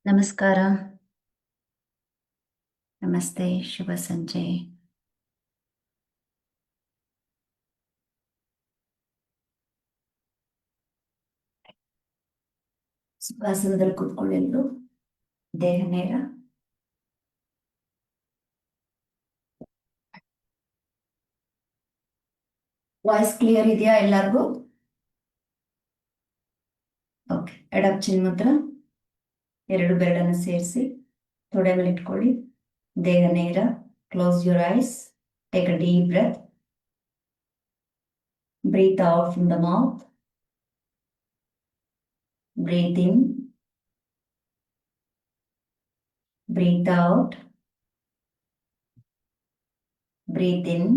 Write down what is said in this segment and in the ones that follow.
ನಮಸ್ಕಾರ. ನಮಸ್ತೆ. ಶುಭ ಸಂಜೆ. ಸುಖಾಸನದಲ್ಲಿ ಕೂತ್ಕೊಳ್ಳೆಂದು ದೇಹ ನೇರ. ವಾಯ್ಸ್ ಕ್ಲಿಯರ್ ಇದೆಯಾ ಎಲ್ಲರಿಗೂ? ಓಕೆ. ಎಡಪ್ ಚಿನ್ಮುದ್ರ, ಎರಡು ಬೆರಳನ್ನು ಸೇರಿಸಿ ತೊಡೆ ಮೇಲೆ ಇಟ್ಕೊಳ್ಳಿ. ದೇಹ ನೇರ. Close your eyes. Take a deep breath. Breathe out from the mouth. Breathe in. Breathe out. Breathe in.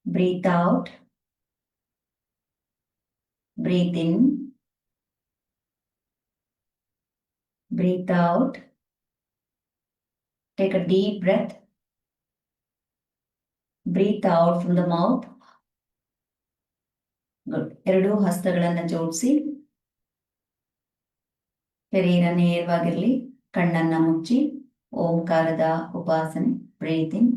Breathe out. Breathe in, breathe out. Take a deep breath. Breathe out from the mouth. Good. ಎರಡು ಹಸ್ತಗಳನ್ನು ಜೋಡಿಸಿ ಶರೀರ ನೇರವಾಗಿರಲಿ. ಕಣ್ಣನ್ನ ಮುಚ್ಚಿ ಓಂಕಾರದ ಉಪಾಸನೆ. Breathe in.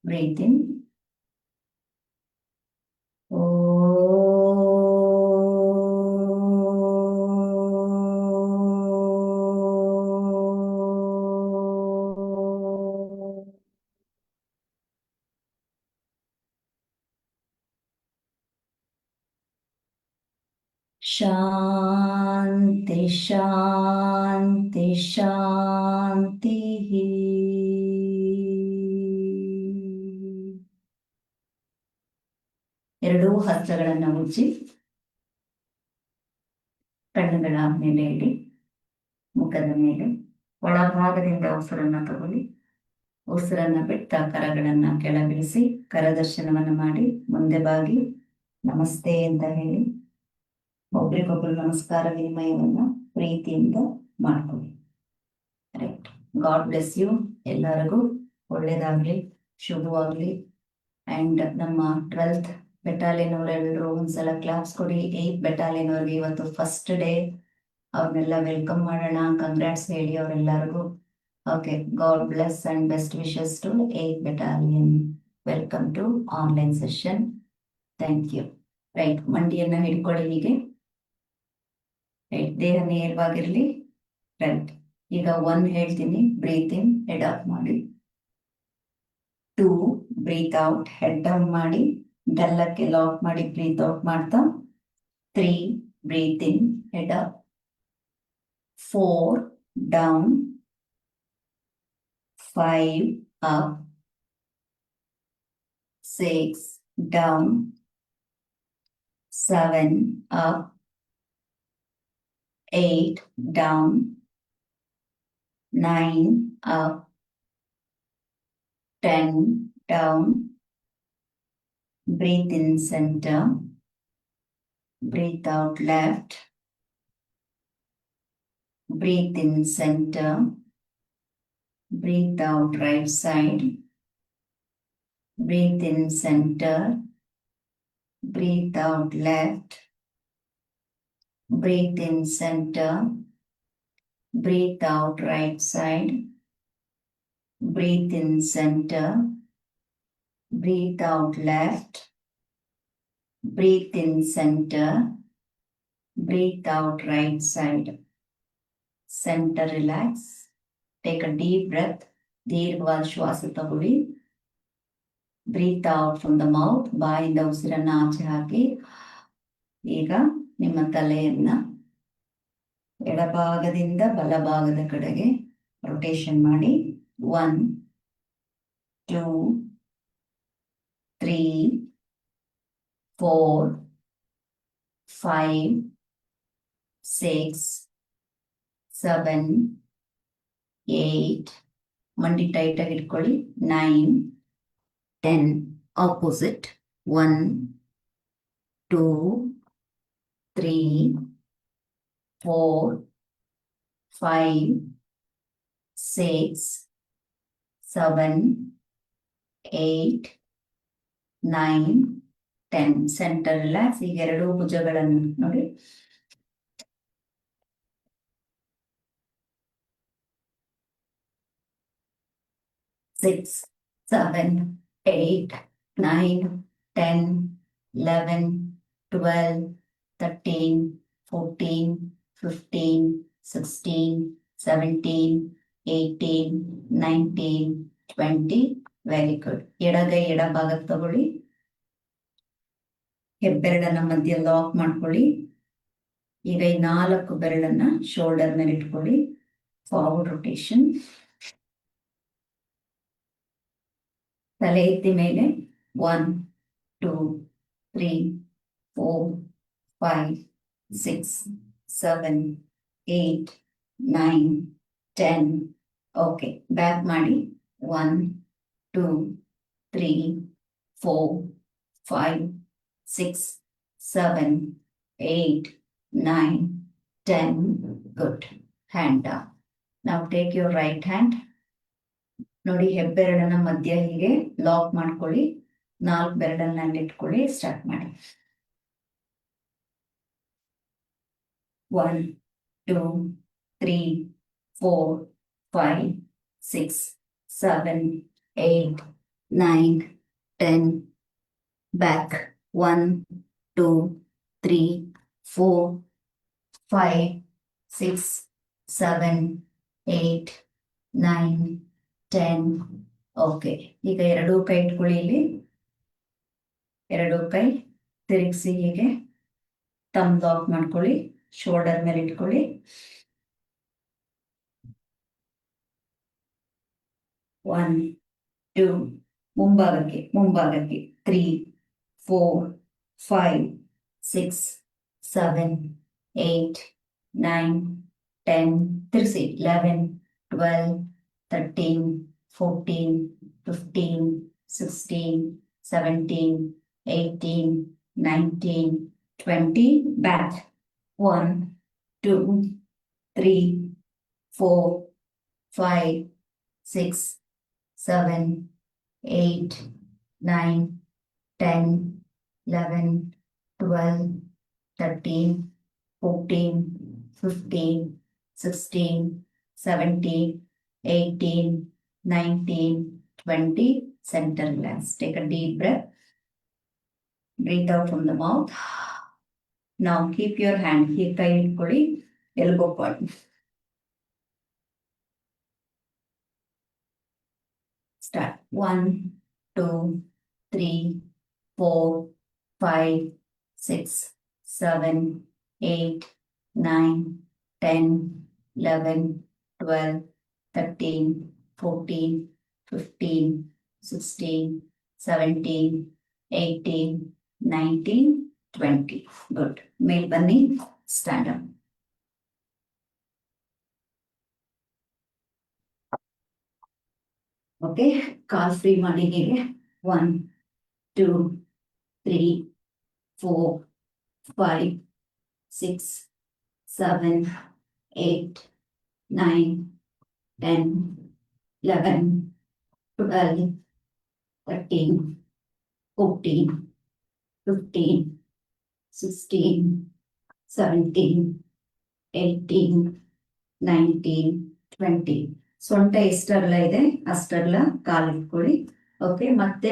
Breathe in. ಶಾಂತಿ ಶಾಂತಿ ಶಾಂತಿ. ಎರಡೂ ಹಸ್ತಗಳನ್ನು ಮುಚ್ಚಿ ಕಣ್ಣುಗಳ ಮೇಲೆ ಇಡಿ. ಮುಖದ ಮೇಲೆ ಒಳಭಾಗದಿಂದ ಉಸಿರನ್ನ ತಗೊಳ್ಳಿ. ಉಸಿರನ್ನ ಬಿಟ್ಟ ಕರಗಳನ್ನ ಕೆಳಗಿಳಿಸಿ ಕರದರ್ಶನವನ್ನು ಮಾಡಿ ಮುಂದೆ ಬಾಗಿ ನಮಸ್ತೆ ಅಂತ ಹೇಳಿ ಒಬ್ರಿಗೊಬ್ರು ನಮಸ್ಕಾರ ವಿನಿಮಯವನ್ನ ಪ್ರೀತಿಯಿಂದ ಮಾಡ್ಕೊಳ್ಳಿ. ರೈಟ್. God bless you. ಎಲ್ಲರಿಗೂ ಒಳ್ಳೇದಾಗ್ಲಿ, ಶುಭವಾಗ್ಲಿ. ಅಂಡ್ ನಮ್ಮ 12th ಬೆಟಾಲಿಯನ್ ಅವರೆಲ್ಲರೂ ಒಂದ್ಸಲ ಕ್ಲಾಸ್ ಕೊಡಿ. 8th ಬೆಟಾಲಿಯನ್ ಅವ್ರಿಗೆ ಇವತ್ತು ಫಸ್ಟ್ ಡೇ. ಅವ್ರನ್ನೆಲ್ಲ ವೆಲ್ಕಮ್ ಮಾಡೋಣ. ಕಂಗ್ರಾಟ್ಸ್ ಹೇಳಿ ಅವರೆಲ್ಲರಿಗೂ. Okay. God bless and best wishes to 8th battalion. Welcome to online session. Thank you. Right. ಮಂಡಿಯನ್ನ ಹಿಡ್ಕೊಳ್ಳಿ ಹೀಗೆ. ರೈಟ್. ದೇಹ ನೇರವಾಗಿರ್ಲಿ. ರೈಟ್. ಈಗ 1 ಹೇಳ್ತೀನಿ. ಬ್ರೀತ್ ಇನ್, ಹೆಡ್ ಅಪ್ ಮಾಡಿ. 2 ಬ್ರೀತ್ ಔಟ್, ಹೆಡ್ ಡೌನ್ ಮಾಡಿ. ಗಲ್ಲಕ್ಕೆ ಲಾಕ್ ಮಾಡಿ ಬ್ರೀತ್ ಔಟ್ ಮಾಡ್ತಾ. 3 breath in, head up. 4 down. 5 up. 6 down. 7 up. 8 down. 9 up. 10 down. Breathe in center. Breathe out left. Breathe in center. Breathe out right side. Breathe in center. Breathe out left. Breathe in center. Breathe out right side. Breathe in center. Breathe out left. Breathe in center. Breathe out right side. Center relax. Take a deep breath. ದೀರ್ಘವಾದ ಶ್ವಾಸ ತಗೊಳ್ಳಿ. Breathe out from the mouth. ಬಾಯಿಂದ ಉಸಿರನ್ನ ಆಚೆ ಹಾಕಿ. ಈಗ ನಿಮ್ಮ ತಲೆಯನ್ನ ಎಡಭಾಗದಿಂದ ಬಲಭಾಗದ ಕಡೆಗೆ ರೊಟೇಷನ್ ಮಾಡಿ. 1 2 3, 4, 5, 6, 7, 8, ಮಂಡಿ ಟೈಟ್ ಆಗಿ ಇಟ್ಕೊಳ್ಳಿ, 9, 10, ಆಪೋಸಿಟ್, 1, 2, 3, 4, 5, 6, 7, 8, 9, 10. Centre relax. ಈಗ ಎರಡು ಭುಜಗಳನ್ನು ನೋಡಿ, 6, 7, 8, 9, 10, 11, 12, 13, 14, 15, 16, 17, 18, 19, 20. Very good. ಎಡಗೈ ಎಡಭಾಗಕ್ಕೆ ತಗೊಳ್ಳಿ, ಹೆಬ್ಬೆರಳನ್ನ ಮಧ್ಯ ಲಾಕ್ ಮಾಡ್ಕೊಳ್ಳಿ. ಈಗ ಈ 4 ಬೆರಳನ್ನ ಶೋಲ್ಡರ್ ಮೇಲೆ ಇಟ್ಕೊಳ್ಳಿ. Forward rotation. ತಲೆ ಎತ್ತಿ ಮೇಲೆ 1, 2, 3, 4, 5, 6, 7, 8, 9, 10. ಓಕೆ, ಬ್ಯಾಕ್ ಮಾಡಿ. 1, 2, 3, 4, 5, 6, 7, 8, 9, 10. ಗುಡ್. Hand down. ನಾವು ಟೇಕ್ ಯುವರ್ ರೈಟ್ ಹ್ಯಾಂಡ್. ನೋಡಿ, ಹೆಬ್ಬೆರಳನ್ನ ಮಧ್ಯ ಹೀಗೆ ಲಾಕ್ ಮಾಡ್ಕೊಳ್ಳಿ. 4 ಬೆರಳನ್ನ ಇಟ್ಕೊಳ್ಳಿ. ಸ್ಟಾರ್ಟ್ ಮಾಡಿ. 1, 2, 3, 4, 5, 6, 7, 8, 9, 10. Back. 1, 2, 3, 4, 5, 6, 7, 8, 9, 10. ಓಕೆ, ಈಗ ಎರಡೂ ಕೈ ಇಟ್ಕೊಳ್ಳಿ. ಇಲ್ಲಿ ಎರಡೂ ಕೈ ತಿರುಗಿಸಿ ಹೀಗೆ ತಮ್ ಲಾಕ್ ಮಾಡ್ಕೊಳ್ಳಿ. ಶೋಲ್ಡರ್ ಮೇಲೆ ಇಟ್ಕೊಳ್ಳಿ. 1, 2, ಮುಂಭಾಗಕ್ಕೆ 3, 4, 5, 6, 7, 8, 9, 10. ತಿರ್ಸಿ. 11, 12, 13, 14, 15, 16, 17, 18, 19, 20. Back. 1, 2, 3, 4, 5, 6, 7, 8, 9, 10, 11, 12, 13, 14, 15, 16, 17, 18, 19, 20. Center relax. Take a deep breath. Breathe out from the mouth. Now keep your hand here, ಕೈ ಇಟ್ಕೊಳ್ಳಿ, elbow point. Start. 1, 2, 3, 4, 5, 6, 7, 8, 9, 10, 11, 12, 13, 14, 15, 16, 17, 18, 19, 20. Good. ಮೇಲ್ ಬನ್ನಿ. Stand up. ಓಕೆ, ಕಾಲ್ ಫ್ರೀ ಮಾಡಿ ಹೀಗೆ. 1, 2, 3, 4, 5, 6, 7, 8, 9, 10, 11, 12, 13, 14, 15, 16, 17, 18, 19, 20. ಸೊಂಟ ಎಷ್ಟರಲ್ಲ ಇದೆ ಅಷ್ಟರಲ್ಲ ಕಾಲು ಇಟ್ಕೊಳ್ಳಿ. ಓಕೆ, ಮತ್ತೆ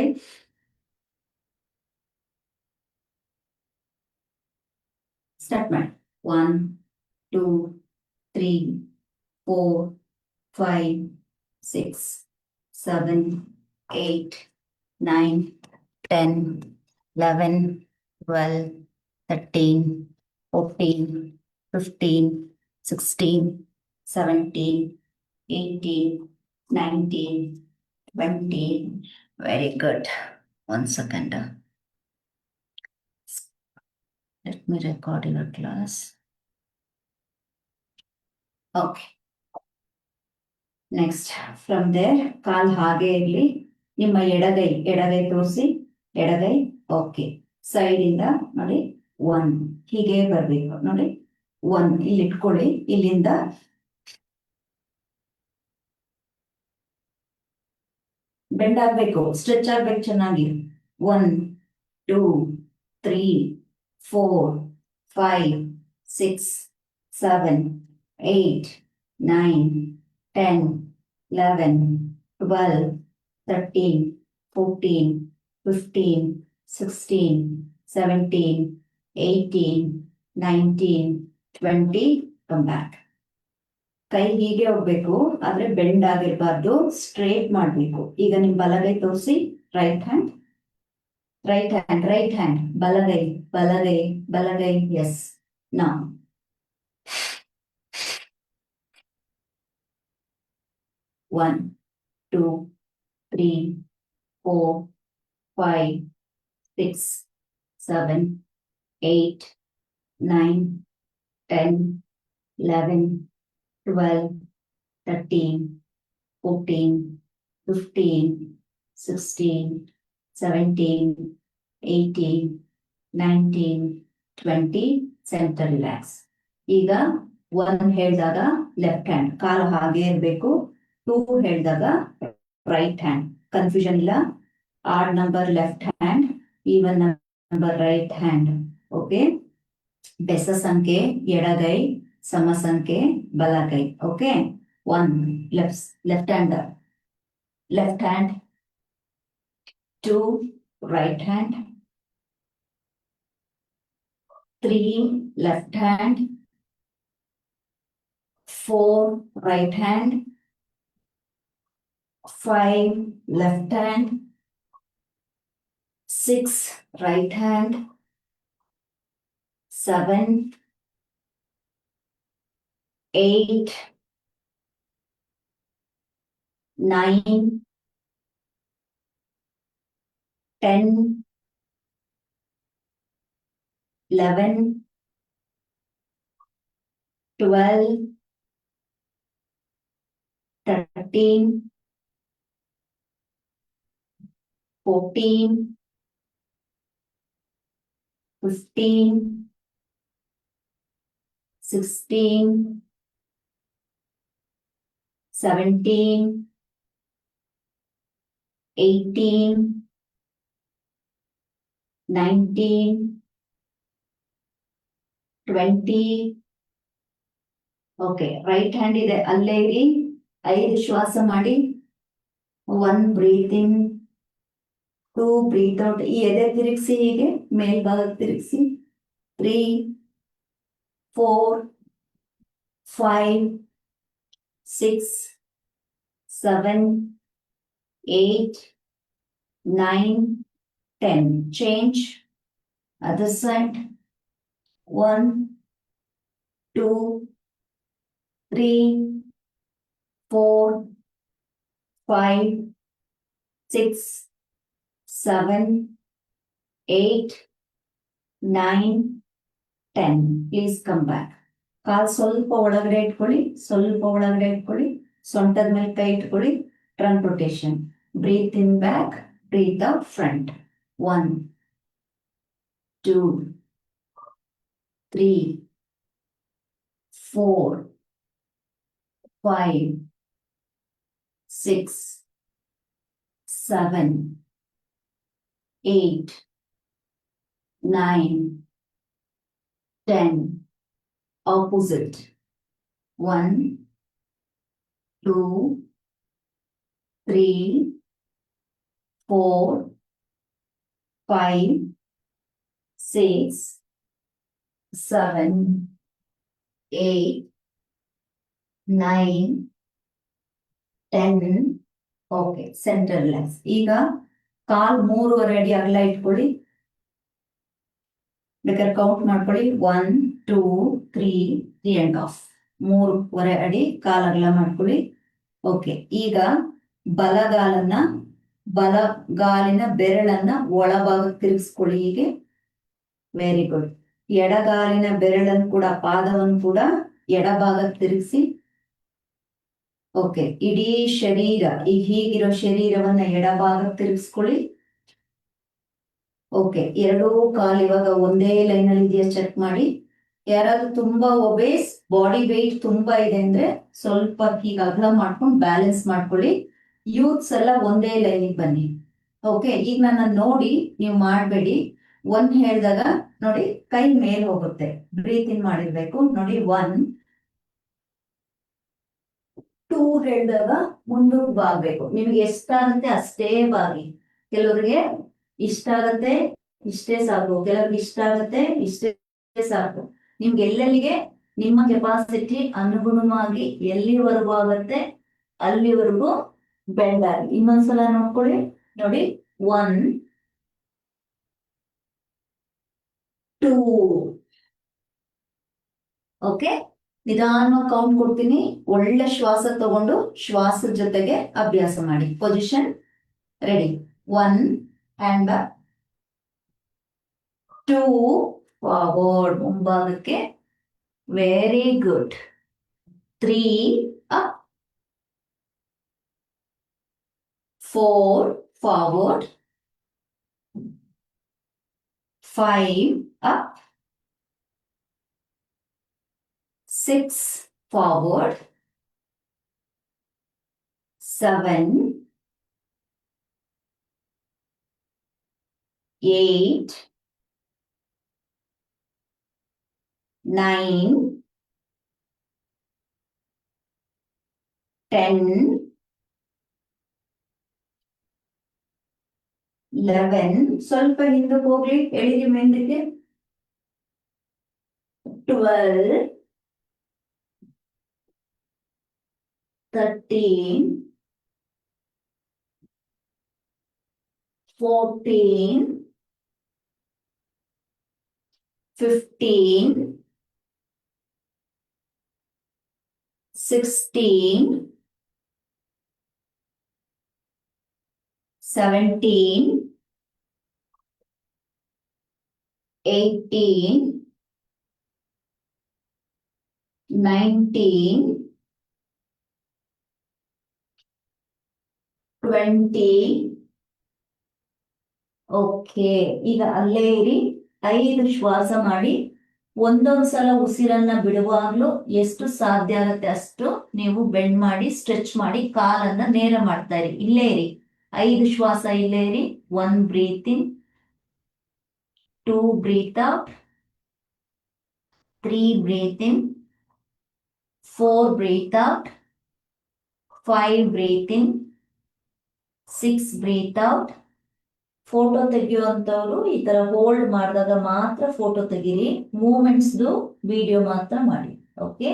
ಸ್ಟಾರ್ಟ್ ಮಾಡಿ. 1, 2, 3, 4, 5, 6, 7, 8, 9, 10, 11, 12, 13, 14, 15, 16, 17, 18, 19, 20. Very good. 1 second. Let me record your class. Okay. Next from there ಕಾಲ್ ಹಾಗೆ ಇರಲಿ. ನಿಮ್ಮ ಎಡಗೈ ತೋರಿಸಿ. ಎಡಗೈ ಓಕೆ. ಸೈಡ್ ಇಂದ ನೋಡಿ 1 ಹೀಗೆ ಬರ್ಬೇಕು ನೋಡಿ. 1 ಇಲ್ಲಿ ಇಟ್ಕೊಳ್ಳಿ. ಇಲ್ಲಿಂದ ಬೆಂಡ್ ಆಗ್ಬೇಕು, ಸ್ಟ್ರೆಚ್ ಆಗ್ಬೇಕು ಚೆನ್ನಾಗಿ. 1 2 3 4 5 6 7 8 9 10 11 12 13 14 15 16 17 18 19 20 ಕಮ್ ಬ್ಯಾಕ್. ಕೈ ಹೀಗೆ ಹೋಗ್ಬೇಕು, ಆದ್ರೆ ಬೆಂಡ್ ಆಗಿರ್ಬಾರ್ದು, ಸ್ಟ್ರೇಟ್ ಮಾಡ್ಬೇಕು. ಈಗ ನಿಮ್ ಬಲಗೈ ತೋರಿಸಿ. ರೈಟ್ ಹ್ಯಾಂಡ್ ಬಲಗೈ ಎಸ್. ನಾ 1 2 3 4 5 6 7 8 9 10 11 12 13 14 15 16 17 18 19 20 ಸೆಂಟರ್ ರಿಲ್ಯಾಕ್ಸ್. ಈಗ 1 ಹೇಳಿದಾಗ ಲೆಫ್ಟ್ ಹ್ಯಾಂಡ್ ಕಾಲು ಹಾಗೆ ಇರಬೇಕು. 2 ಹೇಳಿದಾಗ ರೈಟ್ ಹ್ಯಾಂಡ್. ಕನ್ಫ್ಯೂಷನ್ ಇಲ್ಲ. Odd number left hand, even number right hand. Okay. ಬೆಸ ಸಂಖ್ಯೆ ಎಡಗೈ, ಸಮ ಸಂಖ್ಯೆ ಬಲಗೈ. Okay. 1 left hand 2 right hand 3 left hand 4 right hand 5 left hand 6 right hand 7 8 9 10 11 12 13 14 15 16 17 18 19 20. Okay. Right hand ಇದೆ, ಅಲ್ಲೇ ಇರಿ. 5 ಶ್ವಾಸ ಮಾಡಿ. 1 ಬ್ರೀತ್ ಇನ್, 2 ಬ್ರೀತ್ ಔಟ್. ಈ ಎದೆ ತಿರುಗಿಸಿ, ಹೀಗೆ ಮೇಲ್ಭಾಗ ತಿರುಗಿಸಿ. 3 4 5 6 7 8 9 10. Change other side. 1 2 3 4 5 6 7 8 9 10. Please come back. ಕಾಲ್ ಸ್ವಲ್ಪ ಒಳಗಡೆ ಇಟ್ಕೊಳ್ಳಿ. ಸೊಂಟದ ಮೇಲೆ ಕೈ ಇಟ್ಕೊಳ್ಳಿ. Trunk rotation. Breath in back, breath out front. 1 2 3 4 5 6 7 8 9 10. Opposite. 1 2 3 4 5 6 7 8 9 10. Okay. Centre relax. ಈಗ ಕಾಲ್ 3.5 ಅಡಿ ಅಗಲ ಇಟ್ಕೊಳ್ಳಿ. ಬೇಕಾದ್ರೆ ಕೌಂಟ್ ಮಾಡ್ಕೊಳ್ಳಿ. 1 2 3 3.5. 3.5 ಅಡಿ ಕಾಲ್ ಅಗಲ ಮಾಡ್ಕೊಳ್ಳಿ. ಓಕೆ. ಈಗ ಬಲಗಾಲನ್ನ ಬಲಗಾಲಿನ ಬೆರಳನ್ನ ಒಳಭಾಗಕ್ಕೆ ತಿರುಗಿಸ್ಕೊಳ್ಳಿ ಹೀಗೆ. Very good. ಎಡಗಾಲಿನ ಬೆರಳನ್ನು ಕೂಡ, ಪಾದವನ್ನು ಕೂಡ ಎಡಭಾಗಕ್ಕೆ ತಿರುಗಿಸಿ. ಓಕೆ. ಇಡೀ ಶರೀರ, ಈಗ ಹೀಗಿರೋ ಶರೀರವನ್ನ ಎಡಭಾಗಕ್ಕೆ ತಿರುಗಿಸ್ಕೊಳ್ಳಿ. ಓಕೆ. ಎರಡೂ ಕಾಲು ಇವಾಗ ಒಂದೇ ಲೈನ್ ಅಲ್ಲಿ ಇದೆಯಾ ಚೆಕ್ ಮಾಡಿ. ಯಾರಾದ್ರೂ ತುಂಬಾ ಒಬೇಸ್, ಬಾಡಿ ವೆಯ್ಟ್ ತುಂಬಾ ಇದೆ ಅಂದ್ರೆ ಸ್ವಲ್ಪ ಈಗ ಅಗಲ ಮಾಡ್ಕೊಂಡು ಬ್ಯಾಲೆನ್ಸ್ ಮಾಡ್ಕೊಳ್ಳಿ. ಯೂತ್ಸ್ ಎಲ್ಲ ಒಂದೇ ಲೈನಿಗೆ ಬನ್ನಿ. ಓಕೆ. ಈಗ ನನ್ನ ನೋಡಿ ನೀವು ಮಾಡಬೇಡಿ. ಒನ್ ಹೇಳಿದಾಗ ನೋಡಿ ಕೈ ಮೇಲ್ ಹೋಗುತ್ತೆ, ಬ್ರೀತ್ ಇನ್ ಮಾಡಿರ್ಬೇಕು ನೋಡಿ. 1 2 ಹೇಳಿದಾಗ ಮುಂದಕ್ಕೆ ಬಾಗ್ಬೇಕು. ನಿಮ್ಗೆ ಎಷ್ಟಾಗುತ್ತೆ ಅಷ್ಟೇ ಬಾಗಿ. ಕೆಲವರಿಗೆ ಇಷ್ಟ ಆಗತ್ತೆ ಇಷ್ಟೇ ಸಾಕು, ಕೆಲವ್ರಿಗೆ ಇಷ್ಟ ಆಗತ್ತೆ ಇಷ್ಟೇ ಸಾಕು. ನಿಮ್ಗೆ ಎಲ್ಲೆಲ್ಲಿಗೆ ನಿಮ್ಮ ಕೆಪಾಸಿಟಿ ಅನುಗುಣವಾಗಿ ಎಲ್ಲಿವರೆಗೂ ಆಗತ್ತೆ ಅಲ್ಲಿವರೆಗೂ ಬೆಂಡ್ ಆಗಿ. ಇನ್ನೊಂದ್ಸಲ ನೋಡ್ಕೊಳ್ಳಿ ನೋಡಿ. 1 2. ಓಕೆ. ನಿಧಾನ ಕೌಂಟ್ ಕೊಡ್ತೀನಿ. ಒಳ್ಳೆ ಶ್ವಾಸ ತಗೊಂಡು ಶ್ವಾಸದ ಜೊತೆಗೆ ಅಭ್ಯಾಸ ಮಾಡಿ. Position ready. 1 hand back, 2 forward ಮುಂಭಾಗಕ್ಕೆ, very good. 3 up, 4 forward, 5 up, 6 forward, 7, 8, 9, 10, 11. ಸ್ವಲ್ಪ ಹಿಂದಕ್ಕೆ ಹೋಗ್ಲಿ, ಎಳಿಗೆ ಮೇಂದಿಗೆ. 12, 13, 14, 15, 16, 17, 18, 19, 20. ಓಕೆ. ಈಗ ಅಲ್ಲೇ ಇರಿ. 5 ಶ್ವಾಸ ಮಾಡಿ. ಒಂದೊಂದ್ಸಲ ಉಸಿರನ್ನ ಬಿಡುವಾಗ್ಲೂ ಎಷ್ಟು ಸಾಧ್ಯ ಆಗತ್ತೆ ಅಷ್ಟು ನೀವು ಬೆಂಡ್ ಮಾಡಿ, ಸ್ಟ್ರೆಚ್ ಮಾಡಿ, ಕಾಲನ್ನ ನೇರ ಮಾಡ್ತಾ ಇರಿ. ಇಲ್ಲೇ ಇರಿ. 5 ಶ್ವಾಸ ಇಲ್ಲೇ ಇರಿ. 1 ಬ್ರೀತ್ ಇನ್, 2 ಬ್ರೀತ್ ಔಟ್, 3 ಬ್ರೀತ್ ಇನ್, 4 ಬ್ರೀತ್ ಔಟ್, 5 ಬ್ರೀತ್ ಇನ್, 6 ಬ್ರೀತ್ ಔಟ್. ಫೋಟೋ ತೆಗೆಯುವಂತವ್ರು ಈ ತರ ಹೋಲ್ಡ್ ಮಾಡಿದಾಗ ಮಾತ್ರ ಫೋಟೋ ತೆಗೀರಿ. ಮೂವ್ಮೆಂಟ್ಸ್ದು ವಿಡಿಯೋ ಮಾತ್ರ ಮಾಡಿ. ಓಕೆ.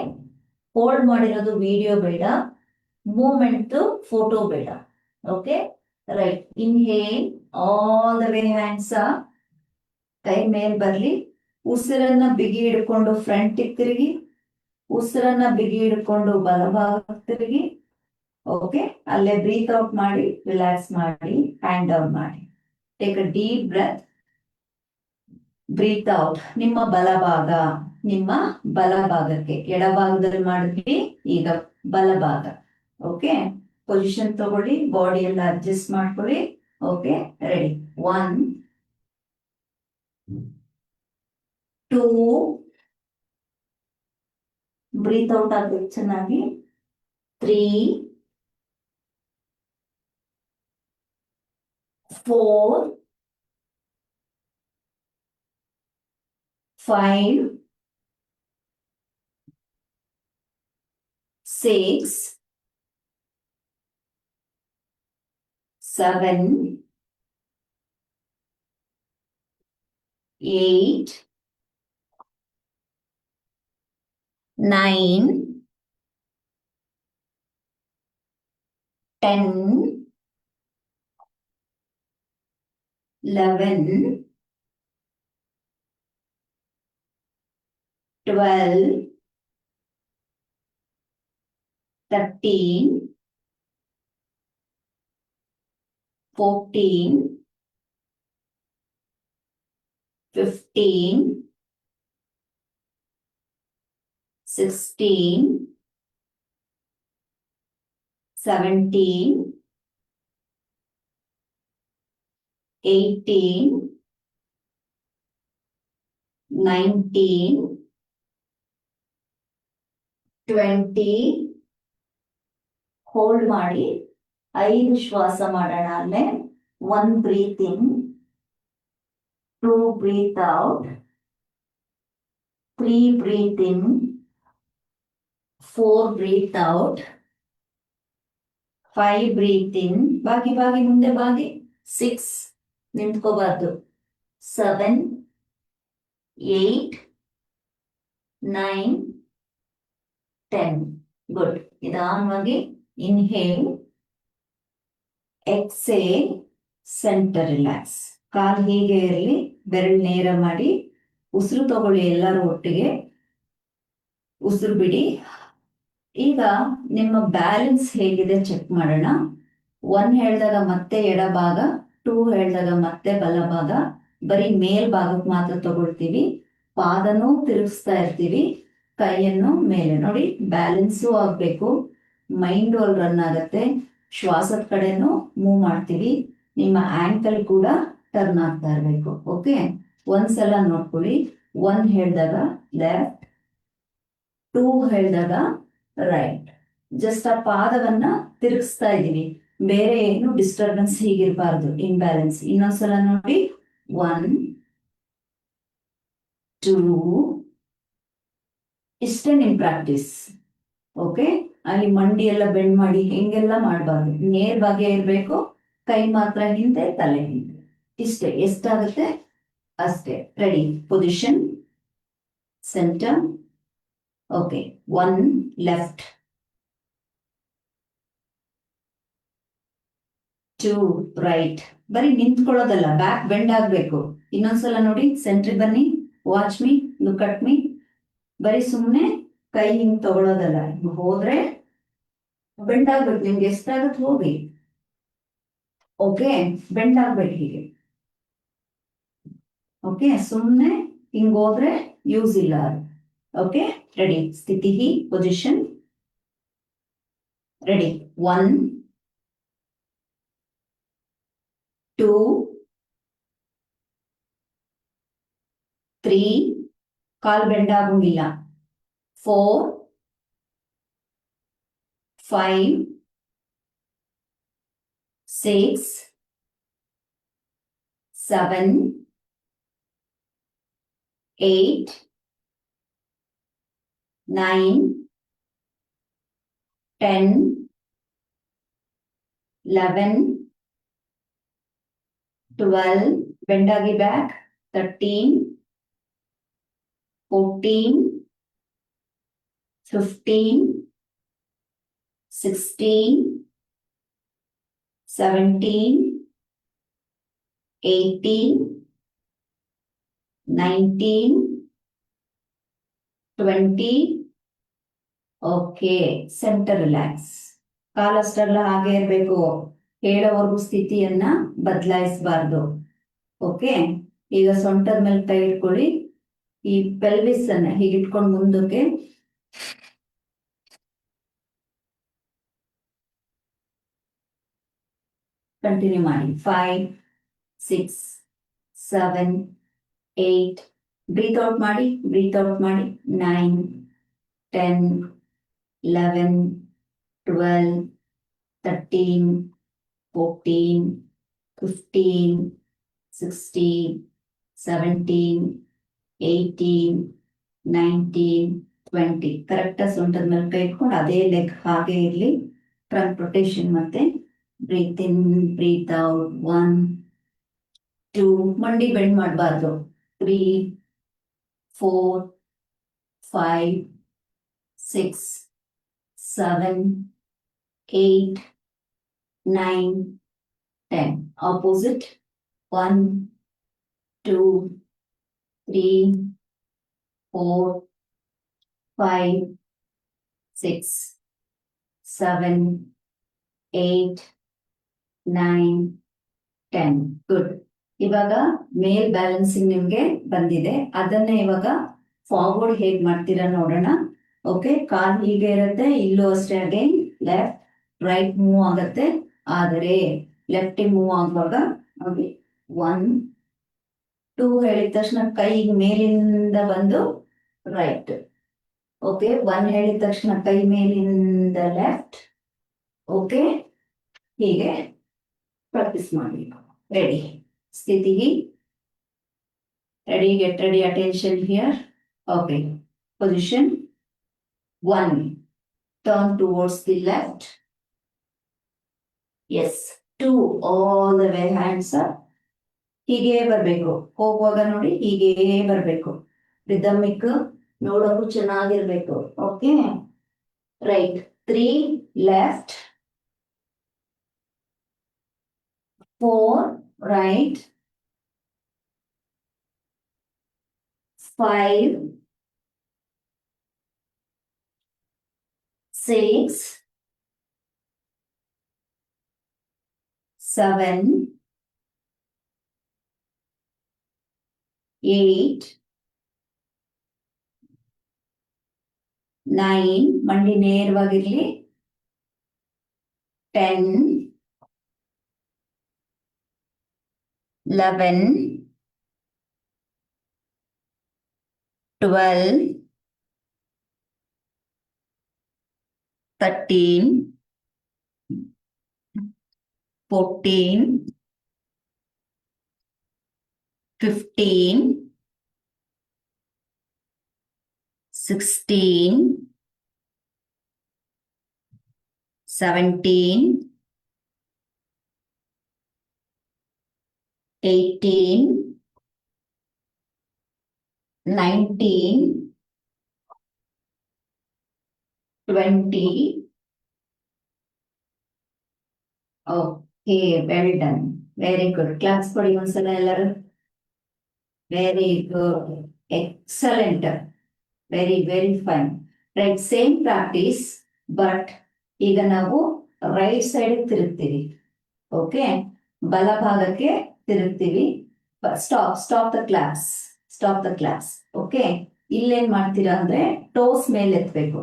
ಹೋಲ್ಡ್ ಮಾಡಿರೋದು ವಿಡಿಯೋ ಬೇಡ, ಮೂವ್ಮೆಂಟ್ ಫೋಟೋ ಬೇಡ. Okay. Right. Inhale all the way hands up, ಕೈ ಮೇಲ್ ಬರ್ಲಿ. ಉಸಿರನ್ನ ಬಿಗಿ ಹಿಡ್ಕೊಂಡು ಫ್ರಂಟ್ ತಿರುಗಿ, ಉಸಿರನ್ನ ಬಿಗಿ ಹಿಡ್ಕೊಂಡು ಬಲಭಾಗ ತಿರುಗಿ. ಓಕೆ. ಅಲ್ಲೇ ಬ್ರೀತ್ ಔಟ್ ಮಾಡಿ, ರಿಲ್ಯಾಕ್ಸ್ ಮಾಡಿ, ಹ್ಯಾಂಡ್ ಡೌನ್ ಮಾಡಿ. Take a deep breath, breathe out. ನಿಮ್ಮ ಬಲಭಾಗಕ್ಕೆ, ಎಡಭಾಗದಲ್ಲಿ ಮಾಡಿದ್ವಿ, ಈಗ ಬಲಭಾಗ. ಓಕೆ. ಪೊಸಿಷನ್ ತಗೊಳ್ಳಿ, ಬಾಡಿ ಎಲ್ಲ ಅಡ್ಜಸ್ಟ್ ಮಾಡ್ಕೊಳ್ಳಿ. ಓಕೆ. ರೆಡಿ. 1, 2, ಬ್ರೀತ್ ಔಟ್ ಆಗ್ಬೇಕು ಚೆನ್ನಾಗಿ. 3, 4, 5, 6, 7, 8, 9, 10, 11, 12, 13, 14, 15, 16, 17, 18, 19, 20. ಹೋಲ್ಡ್ ಮಾಡಿ 5 ಶ್ವಾಸ ಮಾಡೋಣ. ಅಲ್ಲೇ 1 ಬ್ರೀತ್ ಇನ್, 2 ಬ್ರೀತ್ ಔಟ್, 3 ಬ್ರೀತ್ ಇನ್, 4 ಬ್ರೀತ್ ಔಟ್, 5 ಬ್ರೀತ್ ಇನ್. ಬಾಗಿ ಮುಂದೆ ಬಾಗಿ. 6 ನಿಂತ್ಕೋಬಾರ್ದು. 7, 8, 9, 10. ಗುಡ್. ನಿಧಾನವಾಗಿ ಇನ್ಹೇಲ್, ಎಕ್ಸೇಲ್, ಸೆಂಟರ್ ರಿಲ್ಯಾಕ್ಸ್. ಕಾಲು ಹೀಗೆ ಇರಲಿ, ಬೆರಳು ನೇರ ಮಾಡಿ ಉಸಿರು ತಗೊಳ್ಳಿ. ಎಲ್ಲರೂ ಒಟ್ಟಿಗೆ ಉಸಿರು ಬಿಡಿ. ಈಗ ನಿಮ್ಮ ಬ್ಯಾಲೆನ್ಸ್ ಹೇಗಿದೆ ಚೆಕ್ ಮಾಡೋಣ. 1 ಹೇಳಿದಾಗ ಮತ್ತೆ ಎಡಭಾಗ, 2 ಹೇಳಿದಾಗ ಮತ್ತೆ ಬಲಭಾಗ. ಬರೀ ಮೇಲ್ಭಾಗಕ್ಕೆ ಮಾತ್ರ ತಗೊಳ್ತೀವಿ. ಪಾದನೂ ತಿರುಗಿಸ್ತಾ ಇರ್ತೀವಿ, ಕೈಯನ್ನು ಮೇಲೆ. ನೋಡಿ, ಬ್ಯಾಲೆನ್ಸು ಆಗ್ಬೇಕು, ಮೈಂಡು ಅಲ್ಲಿ ರನ್ ಆಗತ್ತೆ. ಶ್ವಾಸದ ಕಡೆನೂ ಮೂವ್ ಮಾಡ್ತೀವಿ. ನಿಮ್ಮ ಆಂಕಲ್ ಕೂಡ ಟರ್ನ್ ಆಗ್ತಾ ಇರಬೇಕು. ಓಕೆ, ಒಂದ್ಸಲ ನೋಡ್ಕೊಳ್ಳಿ. 1 ಹೇಳಿದಾಗ ಲೆಫ್ಟ್, 2 ಹೇಳಿದಾಗ ರೈಟ್. ಜಸ್ಟ್ ಆ ಪಾದವನ್ನ ತಿರುಗಿಸ್ತಾ ಇದೀವಿ, ಬೇರೆ ಏನು ಡಿಸ್ಟರ್ಬೆನ್ಸ್ ಹೀಗಿರಬಾರ್ದು, ಇನ್ಬ್ಯಾಲೆನ್ಸ್. ಇನ್ನೊಂದ್ಸಲ ನೋಡಿ. 1, 2. ಇಷ್ಟೇ ನಿಮ್ ಪ್ರಾಕ್ಟೀಸ್. ಓಕೆ, ಅಲ್ಲಿ ಮಂಡಿ ಎಲ್ಲ ಬೆಂಡ್ ಮಾಡಿ ಹೆಂಗೆಲ್ಲ ಮಾಡಬಾರ್ದು, ನೇರವಾಗಿ ಇರಬೇಕು. ಕೈ ಮಾತ್ರ ಹಿಂದೆ, ತಲೆ ಹಿಂದೆ. ಇಷ್ಟೇ, ಎಷ್ಟಾಗುತ್ತೆ ಅಷ್ಟೇ. Ready, position, centre. Okay, 1 left, 2 right. ಬರೀ ನಿಂತ್ಕೊಳ್ಳೋದಲ್ಲ, ಬ್ಯಾಕ್ ಬೆಂಡ್ ಆಗ್ಬೇಕು. ಇನ್ನೊಂದ್ಸಲ ನೋಡಿ, ಸೆಂಟ್ರಿಗೆ ಬನ್ನಿ. Watch me, look at me. ಬರೀ ಸುಮ್ಮನೆ ಕೈ ಹಿಂಗ್ ತಗೊಳ್ಳೋದಲ್ಲ. ಹೋದ್ರೆ ಬೆಂಡ್ ಆಗ್ಬೇಕು. ನಿಮ್ಗೆ ಎಷ್ಟಾಗುತ್ತೆ ಹೋಗಿ. ಓಕೆ, ಬೆಂಡ್ ಆಗ್ಬೇಕು ಹೀಗೆ. ಓಕೆ, ಸುಮ್ಮನೆ ಹಿಂಗ್ ಹೋದ್ರೆ ಯೂಸ್ ಇಲ್ಲ. ಓಕೆ, ರೆಡಿ, ಸ್ಥಿತಿ, ಪೊಸಿಷನ್. ರೆಡಿ, 1, 2, 3. ಕಾಲ್ ಬೆಂಡ್ ಆಗೋಂಗಿಲ್ಲ. 4, 5, 6, 7, 8, 9, 10, 11, 12. ಬೆಂಡಾಗಿ ಬ್ಯಾಕ್. 13, 14, 15, 16, 17, 18, 19, 20. Okay, centre relax. ಕಾಲಷ್ಟೆಲ್ಲ ಹಾಗೆ ಇರಬೇಕು. ಹೇಳೋವರೆಗೂ ಸ್ಥಿತಿಯನ್ನ ಬದಲಾಯಿಸಬಾರ್ದು. ಓಕೆ, ಈಗ ಸೊಂಟದ ಮೇಲೆ ಕೈ ಇಟ್ಕೊಳ್ಳಿ. ಈ ಪೆಲ್ವಿಸ್ ಅನ್ನ ಹೀಗಿಟ್ಕೊಂಡು ಮುಂದಕ್ಕೆ ಕಂಟಿನ್ಯೂ ಮಾಡಿ. 5, 6, 7, 8. ಬ್ರೀತ್ ಔಟ್ ಮಾಡಿ, ಬ್ರೀತ್ ಔಟ್ ಮಾಡಿ. 9, 10, 11, 12, 13, 14, 15, 16, 17, 18, 19, 20. ಕರೆಕ್ಟಾಗಿ ಸೊಂಟದ ಮೇಲೆ ಕೈ ಇಟ್ಕೊಂಡು ಅದೇ ಲೆಗ್ ಹಾಗೆ ಇರಲಿ. Front rotation. ಮತ್ತೆ ಬ್ರೀತ್ ಇನ್, ಬ್ರೀತ್ ಔಟ್. 1, 2. ಮಂಡಿ ಬೆಂಡ್ ಮಾಡಬಾರ್ದು. 3, 4, 5, 6, 7, 8, 9, 10. Opposite. 1, 2, 3, 4, 5, 6, 7, 8, 9, 10. ಗುಡ್. ಇವಾಗ ಮೇಲ್ ಬ್ಯಾಲೆನ್ಸಿಂಗ್ ನಿಮ್ಗೆ ಬಂದಿದೆ. ಅದನ್ನೇ ಇವಾಗ ಫಾರ್ವರ್ಡ್ ಹೇಗ್ ಮಾಡ್ತೀರಾ ನೋಡೋಣ. ಓಕೆ, ಕಾಲ್ ಹೀಗೆ ಇರುತ್ತೆ, ಇಲ್ಲೂ ಅಷ್ಟೇ ಅಗೈನ್ ಲೆಫ್ಟ್ ರೈಟ್ ಮೂವ್ ಆಗತ್ತೆ. ಆದರೆ ಲೆಫ್ಟ್ ಮೂವ್ ಆಗುವಾಗ ನೋಡಿ 1 2 ಹೇಳಿದ ತಕ್ಷಣ ಕೈ ಮೇಲಿಂದ ಬಂದು ರೈಟ್. ಓಕೆ, 1 ಹೇಳಿದ ತಕ್ಷಣ ಕೈ ಮೇಲಿಂದ ಲೆಫ್ಟ್. ಓಕೆ, ಹೀಗೆ ಪ್ರಾಕ್ಟೀಸ್ ಮಾಡಿ. ರೆಡಿ, ಸ್ಥಿತಿಗೆ ready, get ready, attention here. Okay, position 1, turn towards the left. Yes, 2, all the way hands up. ಹೀಗೆ ಬರಬೇಕು, ಹೋಗುವಾಗ ನೋಡಿ ಹೀಗೆ ಬರಬೇಕು. ರಿದಮಿಕ್ ನೋಡೋಕು ಚೆನ್ನಾಗಿರ್ಬೇಕು. ಓಕೆ, ರೈಟ್ 3 ಲೆಫ್ಟ್, 4 ರೈಟ್, 5 6 7 8 9, ಮಂಡಿ ನೇರವಾಗಿರ್ಲಿ, 10 11 12 13 14 15 16 17 18 19 20. Okay, well done, very good. Class ಕೊಡಿ ಒಂದ್ಸಲ ಎಲ್ಲರೂ. Very good, excellent, very very fine. Right, same practice, but ಈಗ ನಾವು ರೈಟ್ ಸೈಡ್ ತಿರುಗ್ತೀವಿ. ಓಕೆ, ಬಲಭಾಗಕ್ಕೆ ತಿರುಗ್ತೀವಿ. Stop the class, stop the class. Okay, ಇಲ್ಲೇನ್ ಮಾಡ್ತೀರಾ ಅಂದ್ರೆ ಟೋಸ್ ಮೇಲೆ ಎತ್ತಬೇಕು.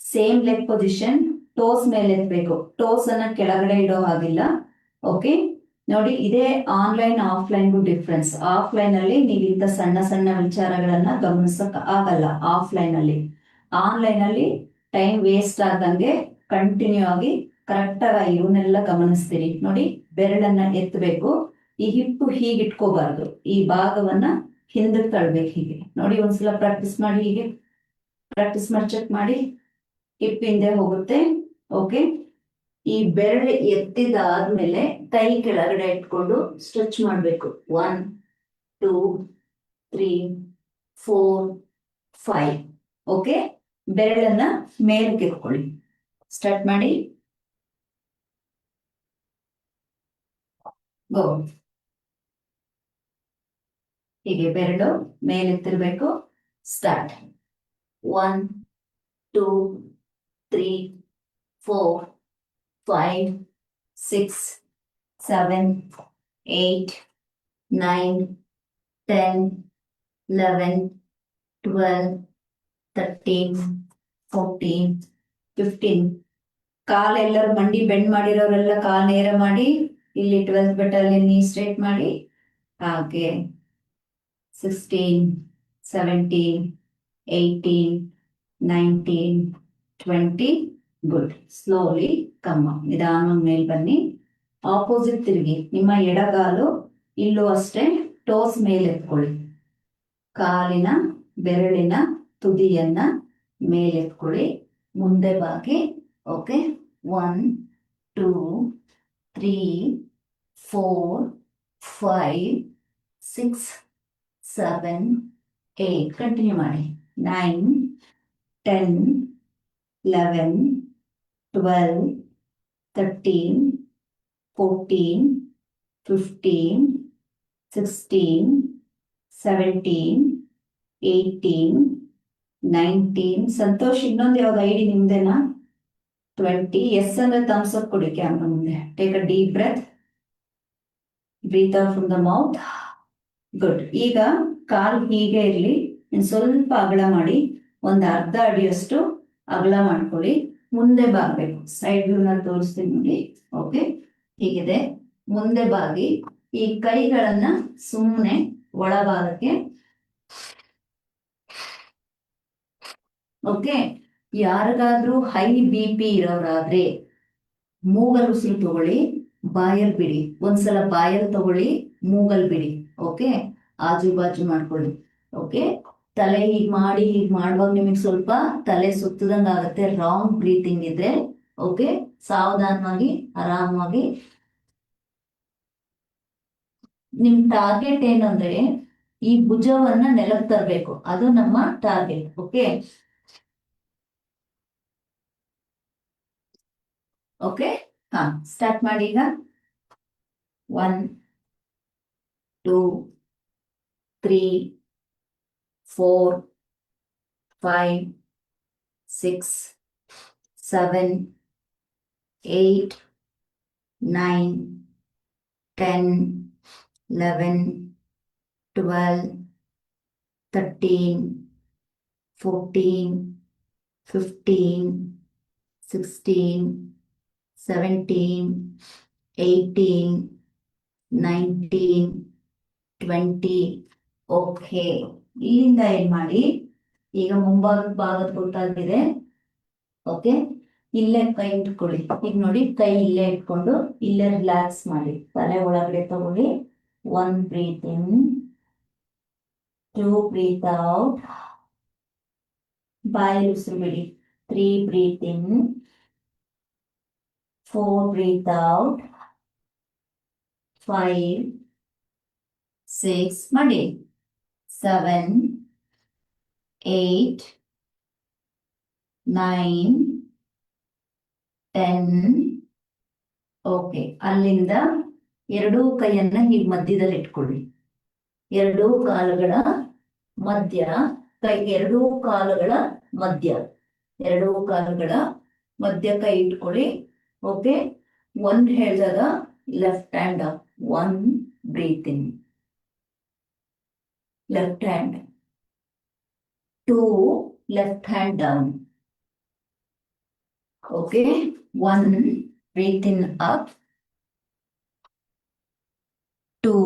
ಸೇಮ್ ಲೆಗ್ ಪೊಸಿಷನ್, ಟೋಸ್ ಮೇಲೆ ಎತ್ತಬೇಕು. ಟೋಸ್ ಅನ್ನ ಕೆಳಗಡೆ ಇಡೋ ಹಾಗಿಲ್ಲ. ಓಕೆ, ನೋಡಿ ಇದೇ ಆನ್ಲೈನ್ ಆಫ್ಲೈನ್ಗೂ ಡಿಫ್ರೆನ್ಸ್. ಆಫ್ಲೈನ್ ಅಲ್ಲಿ ನೀವು ಇಂಥ ಸಣ್ಣ ಸಣ್ಣ ವಿಚಾರಗಳನ್ನ ಗಮನಿಸಕ್ ಆಗಲ್ಲ. ಆಫ್ಲೈನ್ ಅಲ್ಲಿ, ಆನ್ಲೈನ್ ಅಲ್ಲಿ ಟೈಮ್ ವೇಸ್ಟ್ ಆದಂಗೆ ಕಂಟಿನ್ಯೂ ಆಗಿ ಕರೆಕ್ಟ್ ಆಗಿ ಇವನ್ನೆಲ್ಲ ಗಮನಿಸ್ತೀರಿ. ನೋಡಿ, ಬೆರಳನ್ನ ಎತ್ತಬೇಕು. ಈ ಹಿಪ್ಪು ಹೀಗೆ ಇಟ್ಕೋಬಾರ್ದು, ಈ ಭಾಗವನ್ನ ಹಿಂದಕ್ಕೆ ತಳ್ಬೇಕು. ಹೀಗೆ ನೋಡಿ, ಒಂದ್ಸಲ ಪ್ರಾಕ್ಟೀಸ್ ಮಾಡಿ, ಹೀಗೆ ಪ್ರಾಕ್ಟೀಸ್ ಮಾಡಿ ಚೆಕ್ ಮಾಡಿ. ಹಿಪ್ ಹಿಂದೆ ಹೋಗುತ್ತೆ. ಓಕೆ, ಈ ಬೆರಳು ಎತ್ತಿದಾದ್ಮೇಲೆ ಕೈ ಕೆಳಗಡೆ ಇಟ್ಕೊಂಡು ಸ್ಟ್ರೆಚ್ ಮಾಡ್ಬೇಕು. 1 2 3 4 5. ಓಕೆ, ಬೆರಳನ್ನ ಮೇಲಕ್ಕೆ ಎತ್ಕೊಳ್ಳಿ. ಸ್ಟಾರ್ಟ್ ಮಾಡಿ. ಗೋ. ಹೀಗೆ ಬೆರಳು ಮೇಲೆತ್ತಿರ್ಬೇಕು. ಸ್ಟಾರ್ಟ್. 1 2 3 4 5 6 7 8 9 10 11 12 13 14 15. ಕಾಲೆಲ್ಲರೂ ಮಂಡಿ ಬೆಂಡ್ ಮಾಡಿರೋರೆಲ್ಲ ಕಾಲ್ ನೇರ ಮಾಡಿ. ಇಲ್ಲಿ 12th ಬೆಟ್ಟಲ್ಲಿ ನೀ ಸ್ಟ್ರೇಟ್ ಮಾಡಿ. ಹಾಗೆ 16 17 18 19 20. ಗುಡ್. ಸ್ಲೋಲಿ ಕಮ್ಮ, ನಿಧಾನವಾಗಿ ಮೇಲ್ ಬನ್ನಿ. ಆಪೋಸಿಟ್ ತಿರುಗಿ. ನಿಮ್ಮ ಎಡಗಾಲು ಇಲ್ಲೂ ಅಷ್ಟೇ ಟೋಸ್ ಮೇಲೆ ಎತ್ಕೊಳ್ಳಿ. ಕಾಲಿನ ಬೆರಳಿನ ತುದಿಯನ್ನ ಮೇಲೆತ್ಕೊಳ್ಳಿ, ಮುಂದೆ ಬಾಗಿ. ಓಕೆ, 1 2 3 4 5 6 7 8. ಕಂಟಿನ್ಯೂ ಮಾಡಿ. 9 10 11 12 13 14 15 16 17 18 19. ಸಂತೋಷ್, ಇನ್ನೊಂದು ಯಾವ್ದು ಐಡಿ ನಿಮ್ದೇನಾ? 20. ಎಸ್ ಅಂದ್ರೆ ಥಮ್ಸ್ ಅಪ್ ಕೊಡಿ ಕ್ಯಾಮ್ರಾ ಮುಂದೆ. Take a deep breath. Breathe out from the mouth. Good. ಈಗ ಕಾಲ್ ಹೀಗೆ ಇರಲಿ, ಸ್ವಲ್ಪ ಅಗಲ ಮಾಡಿ, ಒಂದು ಅರ್ಧ ಅಡಿಯಷ್ಟು ಅಗಲ ಮಾಡ್ಕೊಳ್ಳಿ. ಮುಂದೆ ಬಾಗಬೇಕು. ಸೈಡ್ ವ್ಯೂನಲ್ಲಿ ತೋರಿಸ್ತೀನಿ ನೋಡಿ. ಓಕೆ, ಹೀಗಿದೆ. ಮುಂದೆ ಬಾಗಿ ಈ ಕೈಗಳನ್ನ ಸುಮ್ಮನೆ ಒಳಭಾಗಕ್ಕೆ. ಓಕೆ, ಯಾರಿಗಾದ್ರೂ ಹೈ BP ಇರೋರಾದ್ರೆ ಮೂಗಲ್ ಉಸಿರು ತಗೊಳ್ಳಿ, ಬಾಯಲ್ ಬಿಡಿ. ಒಂದ್ಸಲ ಬಾಯಲ್ ತಗೊಳ್ಳಿ, ಮೂಗಲ್ ಬಿಡಿ. ಓಕೆ, ಆಜು ಬಾಜು ಮಾಡ್ಕೊಳ್ಳಿ. ಓಕೆ, ತಲೆ ಹೀಗ್ ಮಾಡುವಾಗ ನಿಮಗೆ ಸ್ವಲ್ಪ ತಲೆ ಸುತ್ತದಂಗ ಆಗುತ್ತೆ, ರಾಂಗ್ ಬ್ರೀತಿಂಗ್ ಇದ್ರೆ. ಓಕೆ, ಸಾವಧಾನವಾಗಿ ಆರಾಮಾಗಿ. ನಿಮ್ ಟಾರ್ಗೆಟ್ ಏನಂದ್ರೆ ಈ ಭುಜವನ್ನ ನೆಲಕ್ಕೆ ತರಬೇಕು, ಅದು ನಮ್ಮ ಟಾರ್ಗೆಟ್. ಓಕೆ ಓಕೆ, ಹಾ, ಸ್ಟಾರ್ಟ್ ಮಾಡಿ ಈಗ. 1 2 3 4 5 6 7 8 9 10 11 12 13 14 15 16 17 18 19 20. ಓಕೆ, ಇಲ್ಲಿಂದ ಏನ್ ಮಾಡಿ, ಈಗ ಮುಂಭಾಗದ ಭಾಗದ ಗೊತ್ತಾಗಿದೆ. ಓಕೆ, ಇಲ್ಲೇ ಕೈ ಇಟ್ಕೊಳ್ಳಿ. ಈಗ ನೋಡಿ, ಕೈ ಇಲ್ಲೇ ಇಟ್ಕೊಂಡು ಇಲ್ಲೇ ರಿಲ್ಯಾಕ್ಸ್ ಮಾಡಿ. ತಲೆ ಒಳಗಡೆ ತಗೊಳ್ಳಿ. 1 ಬ್ರೀತ್ ಇನ್, 2 ಬ್ರೀತ್ ಔಟ್, ಬಾಯಲ್ಲಿ ಉಸಿರು ಬಿಡಿ. 3 ಬ್ರೀತ್ ಇನ್, 4 ಬ್ರೀತ್ ಔಟ್, 5 6 ಮಾಡಿ, 7 8 9 10. ಓಕೆ, ಅಲ್ಲಿಂದ ಎರಡೂ ಕೈಯನ್ನ ಹೀಗೆ ಮಧ್ಯದಲ್ಲಿ ಇಟ್ಕೊಳ್ಳಿ. ಎರಡೂ ಕಾಲುಗಳ ಮಧ್ಯ ಕೈ, ಎರಡೂ ಕಾಲುಗಳ ಮಧ್ಯ, ಎರಡೂ ಕಾಲುಗಳ ಮಧ್ಯ ಕೈ ಇಟ್ಕೊಳ್ಳಿ. ಓಕೆ, 1 ಹೇಳಿದಾಗ left hand up. 1 breathe in, left hand. 2 left hand down. Okay, 1 breathe in up, 2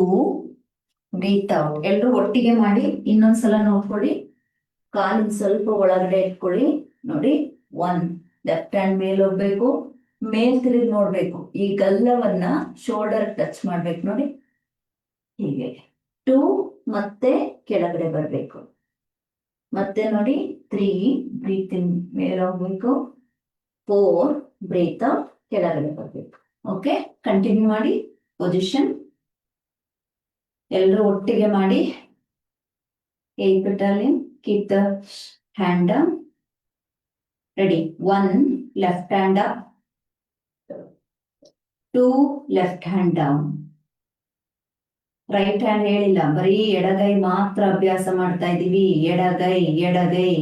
breathe out. ಎಲ್ಲರೂ ಒಟ್ಟಿಗೆ ಮಾಡಿ. ಇನ್ನೊಂದ್ಸಲ ನೋಡ್ಕೊಳ್ಳಿ. ಕಾಲಿನ ಸ್ವಲ್ಪ ಒಳಗಡೆ ಇಟ್ಕೊಳ್ಳಿ. ನೋಡಿ, 1 ಲೆಫ್ಟ್ ಹ್ಯಾಂಡ್ ಮೇಲೆ ಹೋಗ್ಬೇಕು, ಮೇಲ್ ತಿರುಗಿ ನೋಡ್ಬೇಕು. ಈ ಗಲ್ಲವನ್ನ ಶೋಲ್ಡರ್ ಟಚ್ ಮಾಡ್ಬೇಕು. ನೋಡಿ ಹೀಗೆ. 2 ಮತ್ತೆ ಕೆಳಗಡೆ ಬರ್ಬೇಕು. ಮತ್ತೆ ನೋಡಿ, 3 ಬ್ರೀತ್ ಇನ್ ಮೇಲೆ ಹೋಗ್ಬೇಕು, 4 ಬ್ರೀತ್ ಔಟ್ ಕೆಳಗಡೆ ಬರ್ಬೇಕು. ಓಕೆ, ಕಂಟಿನ್ಯೂ ಮಾಡಿ. ಪೊಸಿಷನ್ ಎಲ್ಲರೂ ಒಟ್ಟಿಗೆ ಮಾಡಿ. 8th battalion, keep the hand down. Ready? 1 left hand up, 2 left hand down. Right hand ಹೇಳಿಲ್ಲ, ಬರೀ ಎಡಗೈ ಮಾತ್ರ ಅಭ್ಯಾಸ ಮಾಡ್ತಾ ಇದೀವಿ. ಎಡಗೈ ಎಡಗೈ.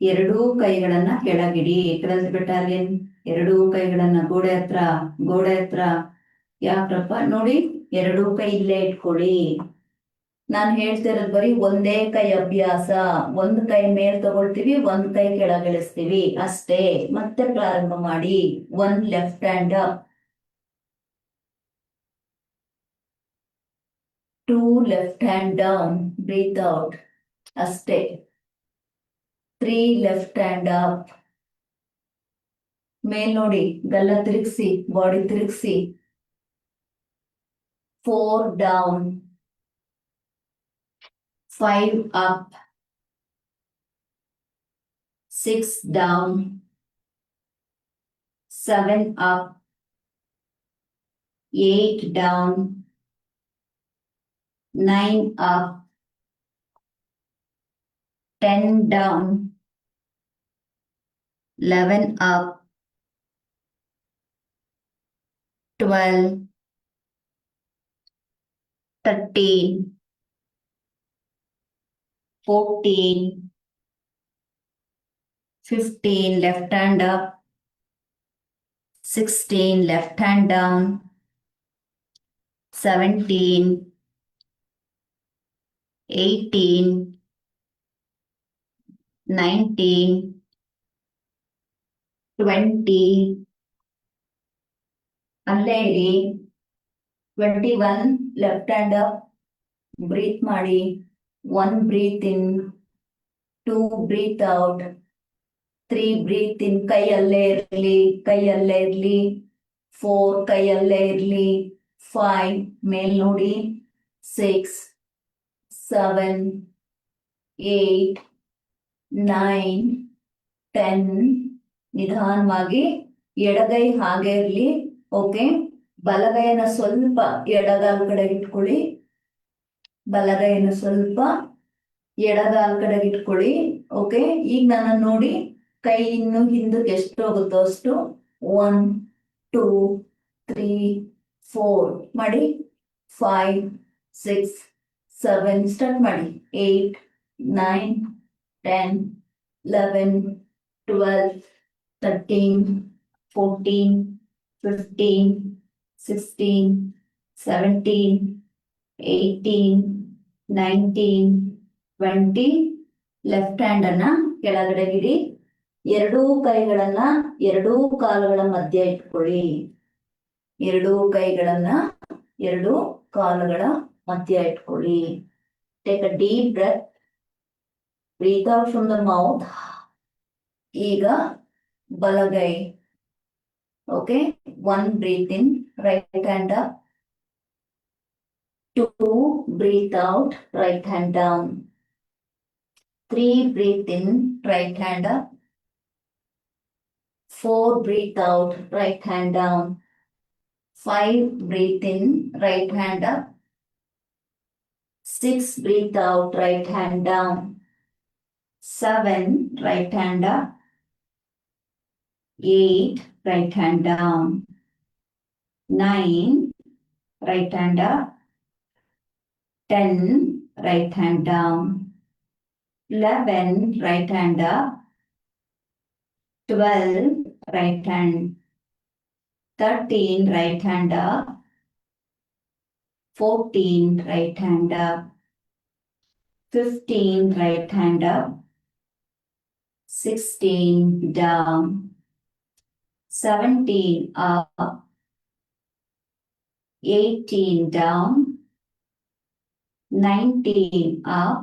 ಎರಡೂ ಕೈಗಳನ್ನ ಕೆಳಗಿಡಿ. 12th battalion, ಎರಡೂ ಕೈಗಳನ್ನ ಗೋಡೆ ಹತ್ರ, ಗೋಡೆ ಹತ್ರ. ಯಾಕ್ರಪ್ಪ ನೋಡಿ, ಎರಡೂ ಕೈ ಇಲ್ಲೇ ಇಟ್ಕೊಳ್ಳಿ. ನಾನು ಹೇಳ್ತಿರೋದು ಬರೀ ಒಂದೇ ಕೈ ಅಭ್ಯಾಸ. ಒಂದ್ ಕೈ ಮೇಲ್ ತಗೊಳ್ತೀವಿ, ಒಂದ್ ಕೈ ಕೆಳಗಿಳಿಸ್ತೀವಿ ಅಷ್ಟೇ. ಮತ್ತೆ ಪ್ರಾರಂಭ ಮಾಡಿ. 1 left hand up, 2 left hand down, breathe out ಅಷ್ಟೇ. 3 ಲೆಫ್ಟ್ ಹ್ಯಾಂಡ್ ಅಪ್, ಮೇಲ್ ನೋಡಿ, ಗಲ್ಲ ತಿರುಗಿಸಿ, ಬಾಡಿ ತಿರುಗಿಸಿ. 4 down, 5 up, 6 down, 7 up, 8 down, 9 up, 10 down, 11 up, 12, 13, 14, 15, left hand up, 16, left hand down, 17, 18, 19, 20, ಅಲ್ಲೇ ಇರಿ. 21 ಲೆಫ್ಟ್ ಹ್ಯಾಂಡ್ ಅಪ್, ಬ್ರೀತ್ ಮಾಡಿ. 1 ಬ್ರೀತ್ ಇನ್, 2 breathe out, 3 breath ಇನ್, ಕೈ ಅಲ್ಲೇ ಇರ್ಲಿ, ಕೈ ಅಲ್ಲೇ ಇರ್ಲಿ. 4 ಕೈ ಅಲ್ಲೇ ಇರ್ಲಿ. 5 ಮೇಲ್ ನೋಡಿ. 6, 7, 8, 9, 10. ನಿಧಾನವಾಗಿ ಎಡಗೈ ಹಾಗೆ ಇರ್ಲಿ. ಓಕೆ, ಬಲಗೈನ ಸ್ವಲ್ಪ ಎಡಗಾಲ್ ಕಡೆ ಇಟ್ಕೊಳ್ಳಿ. ಬಲಗೈನ ಸ್ವಲ್ಪ ಎಡಗಾಲ್ ಕಡೆ ಇಟ್ಕೊಳ್ಳಿ. ಓಕೆ, ಈಗ ನನ್ನ ನೋಡಿ. ಕೈ ಇನ್ನು ಹಿಂದಕ್ಕೆ ಎಷ್ಟು ಹೋಗುತ್ತೋ ಅಷ್ಟು. 1, 2, 3, 4 ಮಾಡಿ. 5, 6, 7 ಸ್ಟಾರ್ಟ್ ಮಾಡಿ. 8, 9, 10, 11, 12, 13, 14, 15, 16, 17, 18, 19, 20. ಲೆಫ್ಟ್ ಹ್ಯಾಂಡ್ ಅನ್ನ ಕೆಳಗಡೆ ಇಡಿ. ಎರಡೂ ಕೈಗಳನ್ನ ಎರಡೂ ಕಾಲುಗಳ ಮಧ್ಯ ಇಟ್ಕೊಳ್ಳಿ. ಎರಡೂ ಕೈಗಳನ್ನ ಎರಡೂ ಕಾಲುಗಳ ಮಧ್ಯ ಇಟ್ಕೊಳ್ಳಿ. Take a deep breath. Breathe out from the mouth. ಈಗ ಬಲಗೈ. Okay, 1 breathe in, right hand up. 2 breathe out, right hand down. 3 breathe in, right hand up. 4 breathe out, right hand down. 5 breathe in, right hand up. 6 breathe out, right hand down. 7 right hand up. 8 right hand down. 9 right hand up. 10 right hand down. 11 right hand up. 12 right hand. 13 right hand up. 14 right hand up. 15 right hand up. 16 down. 17 up. 18 down. 19 up.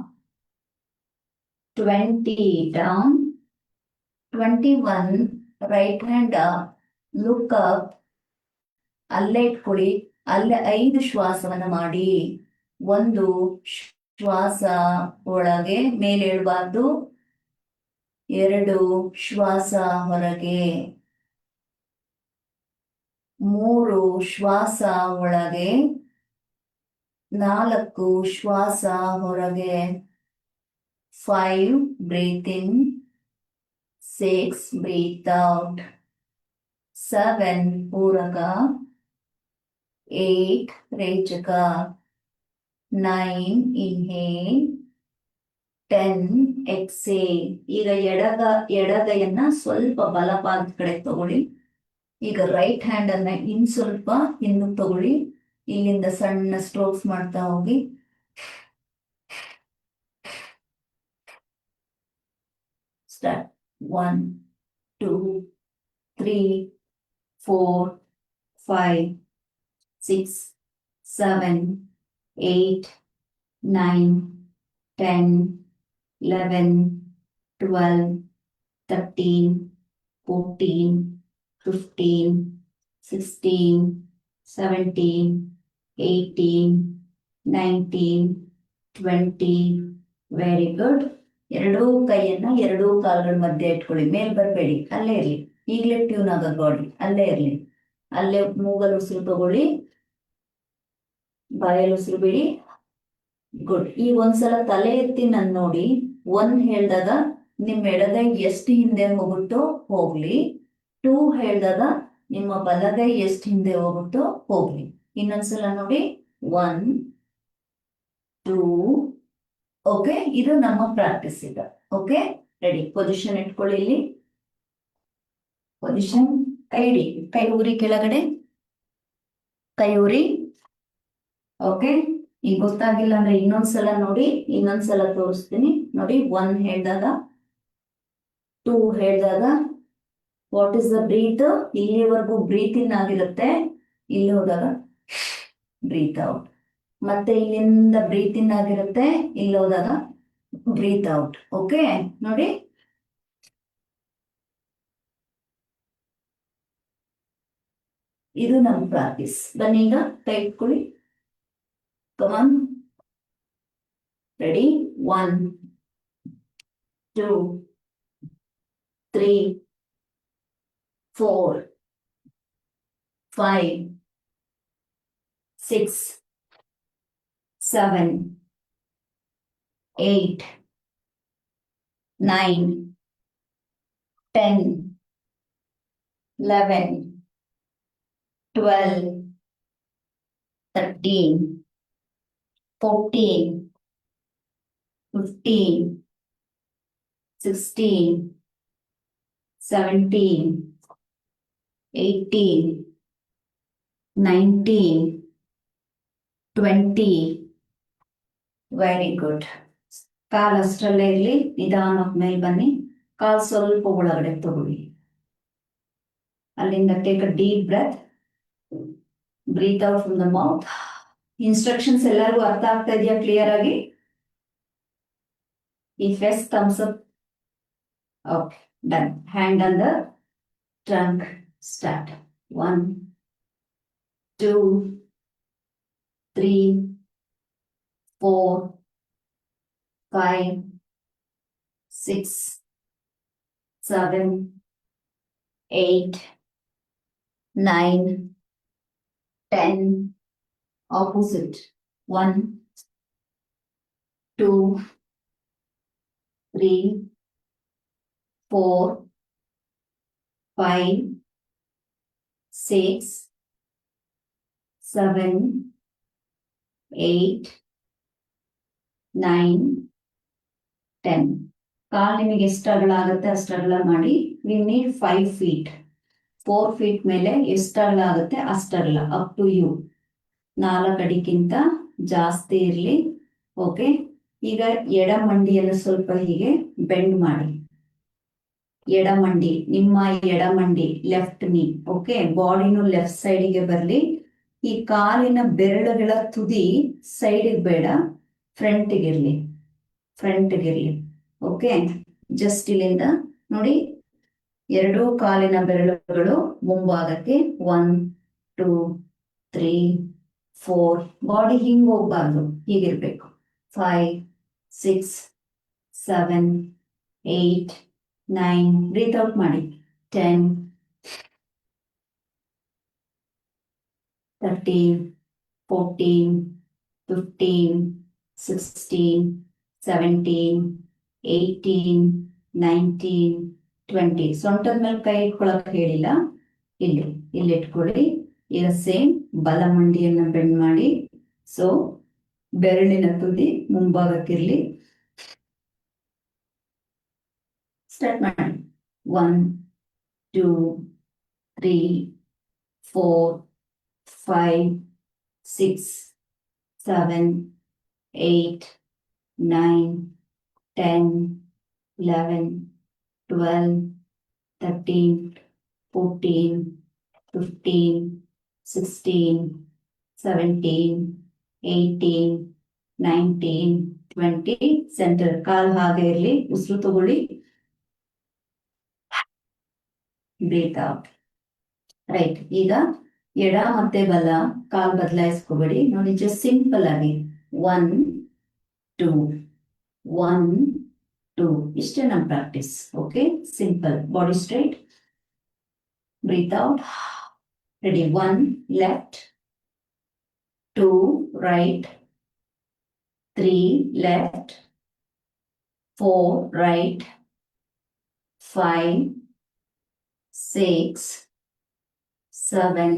20 down. 21 right hand up. Look up. ಅಲ್ಲೇ ಇಟ್ಕೊಳ್ಳಿ. ಅಲ್ಲೇ 5 ಶ್ವಾಸವನ್ನ ಮಾಡಿ. 1 ಶ್ವಾಸ ಒಳಗೆ ಮೇಲೆ ಇಡಬಾರ್ದು. 2 ಶ್ವಾಸ ಹೊರಗೆ. 3 ಶ್ವಾಸ ಒಳಗೆ. 4 ಶ್ವಾಸ ಹೊರಗೆ. 5 breathe in. 6 breathe out. 7 ಪೂರಕ. 8 ರೇಚಕ. 9 inhale. 10 exhale. ಈಗ ಎಡಗೈಯನ್ನ ಸ್ವಲ್ಪ ಬಲಪಾದ ಕಡೆ ತಗೊಳ್ಳಿ. ಈಗ ರೈಟ್ ಹ್ಯಾಂಡ್ ಅನ್ನ ಇನ್ ಸ್ವಲ್ಪ ಹಿಂದಕ್ಕೆ ತಗೊಳ್ಳಿ. ಇಲ್ಲಿಂದ ಸಣ್ಣ ಸ್ಟ್ರೋಕ್ಸ್ ಮಾಡ್ತಾ ಹೋಗಿ. ಸ್ಟಾರ್ಟ್. 1, 2, 3, 4, 5, 6, 7, 8, 9, 10, 11, 12, 13, 14, 15, 16, 17, 18, 19, 20. Very good. ಎರಡೂ ಕೈಯನ್ನ ಎರಡೂ ಕಾಲುಗಳ ಮಧ್ಯೆ ಇಟ್ಕೊಳ್ಳಿ. ಮೇಲ್ ಬರಬೇಡಿ, ಅಲ್ಲೇ ಇರ್ಲಿ. ಈಗಲೇ ಟ್ಯೂನ್ ಆಗೋದು ಬಾಡಿ, ಅಲ್ಲೇ ಇರ್ಲಿ. ಅಲ್ಲೇ ಮೂಗಲ್ ಉಸಿರು ತಗೊಳ್ಳಿ, ಬಾಯಲ್ಲಿ ಉಸಿರು ಬಿಡಿ. ಗುಡ್. ಈಗ ಒಂದ್ಸಲ ತಲೆ ಎತ್ತಿ ನನ್ ನೋಡಿ. 1 ಹೇಳಿದಾಗ ನಿಮ್ ಎಡಗೈ ಎಷ್ಟು ಹಿಂದೆ ಹೋಗುತ್ತೋ ಹೋಗ್ಲಿ. 2 ಹೇಳಿದಾಗ ನಿಮ್ಮ ಬಲಗೈ ಎಷ್ಟು ಹಿಂದೆ ಹೋಗುತ್ತೋ ಹೋಗ್ಲಿ. ಇನ್ನೊಂದ್ಸಲ ನೋಡಿ. 1, 2. ಓಕೆ, ಇದು ನಮ್ಮ ಪ್ರಾಕ್ಟೀಸ್ ಈಗ. Okay, ready. ಪೊಸಿಷನ್ ಇಟ್ಕೊಳ್ಳಿ. ಇಲ್ಲಿ ಪೊಸಿಷನ್. ಕೈ ಇಡಿ. ಕೈ ಊರಿ ಕೆಳಗಡೆ. ಕೈ ಊರಿ. ಓಕೆ, ಈಗ ಗೊತ್ತಾಗಿಲ್ಲ ಅಂದ್ರೆ ಇನ್ನೊಂದ್ಸಲ ನೋಡಿ, ಇನ್ನೊಂದ್ಸಲ ತೋರಿಸ್ತೀನಿ ನೋಡಿ. 1 ಹೇಳಿದಾಗ, 2 ಹೇಳಿದಾಗ ವಾಟ್ ಇಸ್ ದ ಬ್ರೀತ್, ಇಲ್ಲಿವರೆಗೂ ಬ್ರೀತ್ ಇನ್ ಆಗಿರುತ್ತೆ, ಇಲ್ಲಿ ಹೋದಾಗ ಬ್ರೀತ್ ಔಟ್. ಮತ್ತೆ ಇಲ್ಲಿಂದ ಬ್ರೀತ್ ಇನ್ ಆಗಿರುತ್ತೆ, ಇಲ್ಲಿ ಹೋದಾಗ ಬ್ರೀತ್ ಔಟ್. ಓಕೆ ನೋಡಿ, ಇದು ನಮ್ಮ ಪ್ರಾಕ್ಟೀಸ್. ಬನ್ನಿ ಈಗ ಕೈ ಇಟ್ಕೊಳ್ಳಿ. ಕಮಾನ್, ರೆಡಿ, 1 2 3 4 5 6 7 8 9 10 11 12 13 14 15 16 17 18 19 20. Very good. ಕಾಲ್ ಅಷ್ಟರಲ್ಲೇ ಇರಲಿ, ನಿಧಾನಕ್ಕೆ ಮೇಲೆ ಬನ್ನಿ. ಕಾಲ್ ಸ್ವಲ್ಪ ಒಳಗಡೆ ತಗೊಳ್ಳಿ. ಅಲ್ಲಿಂದ take a deep breath, breathe out from the mouth. Instructions ಎಲ್ಲರಿಗೂ ಅರ್ಥ ಆಗ್ತಾ ಇದೆಯಾ ಕ್ಲಿಯರ್ ಆಗಿ? If yes, thumbs up. Okay, done. Hand on the trunk. Start. 1 2 3 4 5 6 7 8 9 10. Opposite. 1 2 3 4 5 6 7 8 9 10. ಕಾಲ್ ನಿಮಗೆ ಎಷ್ಟು ಅಗಲ ಆಗುತ್ತೆ ಅಷ್ಟು ಅಗಲ ಮಾಡಿ. We need 5 feet. 4 feet ಮೇಲೆ ಎಷ್ಟು ಅಗಲ ಆಗುತ್ತೆ ಅಷ್ಟಗಲ, ಅಪ್ ಟು ಯು. 4 ಅಡಿಗಿಂತ ಜಾಸ್ತಿ ಇರಲಿ. ಓಕೆ, ಈಗ ಎಡ ಮಂಡಿಯನ್ನು ಸ್ವಲ್ಪ ಹೀಗೆ ಬೆಂಡ್ ಮಾಡಿ. ಎಡಮಂಡಿ, ನಿಮ್ಮ ಎಡಮಂಡಿ, ಲೆಫ್ಟ್ ನೀ. ಓಕೆ, ಬಾಡಿನೂ ಲೆಫ್ಟ್ ಸೈಡಿಗೆ ಬರಲಿ. ಈ ಕಾಲಿನ ಬೆರಳುಗಳ ತುದಿ ಸೈಡಿಗೆ ಬೇಡ, ಫ್ರಂಟಿಗಿರ್ಲಿ, ಫ್ರಂಟಿಗಿರ್ಲಿ. ಓಕೆ, ಜಸ್ಟ್ ಇಲ್ಲಿಂದ ನೋಡಿ, ಎರಡೂ ಕಾಲಿನ ಬೆರಳುಗಳು ಮುಂಭಾಗಕ್ಕೆ. 1 2 3 4. ಬಾಡಿ ಹಿಂಗ್ ಹೋಗ್ಬಾರ್ದು, ಹೀಗಿರ್ಬೇಕು. 5 6 7 8 9. ಬ್ರೀತ್ ಔಟ್ ಮಾಡಿ. 10 13 14 15 16 17 18 19 20. ಸೊಂಟದ ಮೇಲೆ ಕೈ ಇಟ್ಕೊಳಕ್ ಹೇಳಿಲ್ಲ, ಇಲ್ಲಿ ಇಟ್ಕೊಳ್ಳಿ. ಈಗ ಸೇಮ್ ಬಲ ಮಂಡಿಯನ್ನ ಬೆಂಡ್ ಮಾಡಿ. ಸೊ ಬೆರಳಿನ ತುದಿ ಮುಂಭಾಗಕ್ಕಿರ್ಲಿ. ಸ್ಟಾರ್ಟ್ ಮಾಡಿ. 1 2 3 4 5 6 7 8 9 10 11 12 13 14 15 16 17 18 19 20. ಸೆಂಟರ್. ಕಾಲ್ ಹಾಗೆ ಇರಲಿ, ಉಸಿರು ತಗೊಳ್ಳಿ, ಬ್ರೀತ್ ಔಟ್. ರೈಟ್. ಈಗ ಎಡ ಮತ್ತೆ ಬಲ ಕಾಲ್ ಬದಲಾಯಿಸ್ಕೋಬೇಡಿ ನೋಡಿ, ಜಸ್ಟ್ ಸಿಂಪಲ್ ಆಗಿ 1 2 1 2. ಇಷ್ಟೇ ನಮ್ಮ practice. Okay, simple. Body straight, breathe out. Ready. 1 left, 2 right, 3 left, 4 right, 5 6 7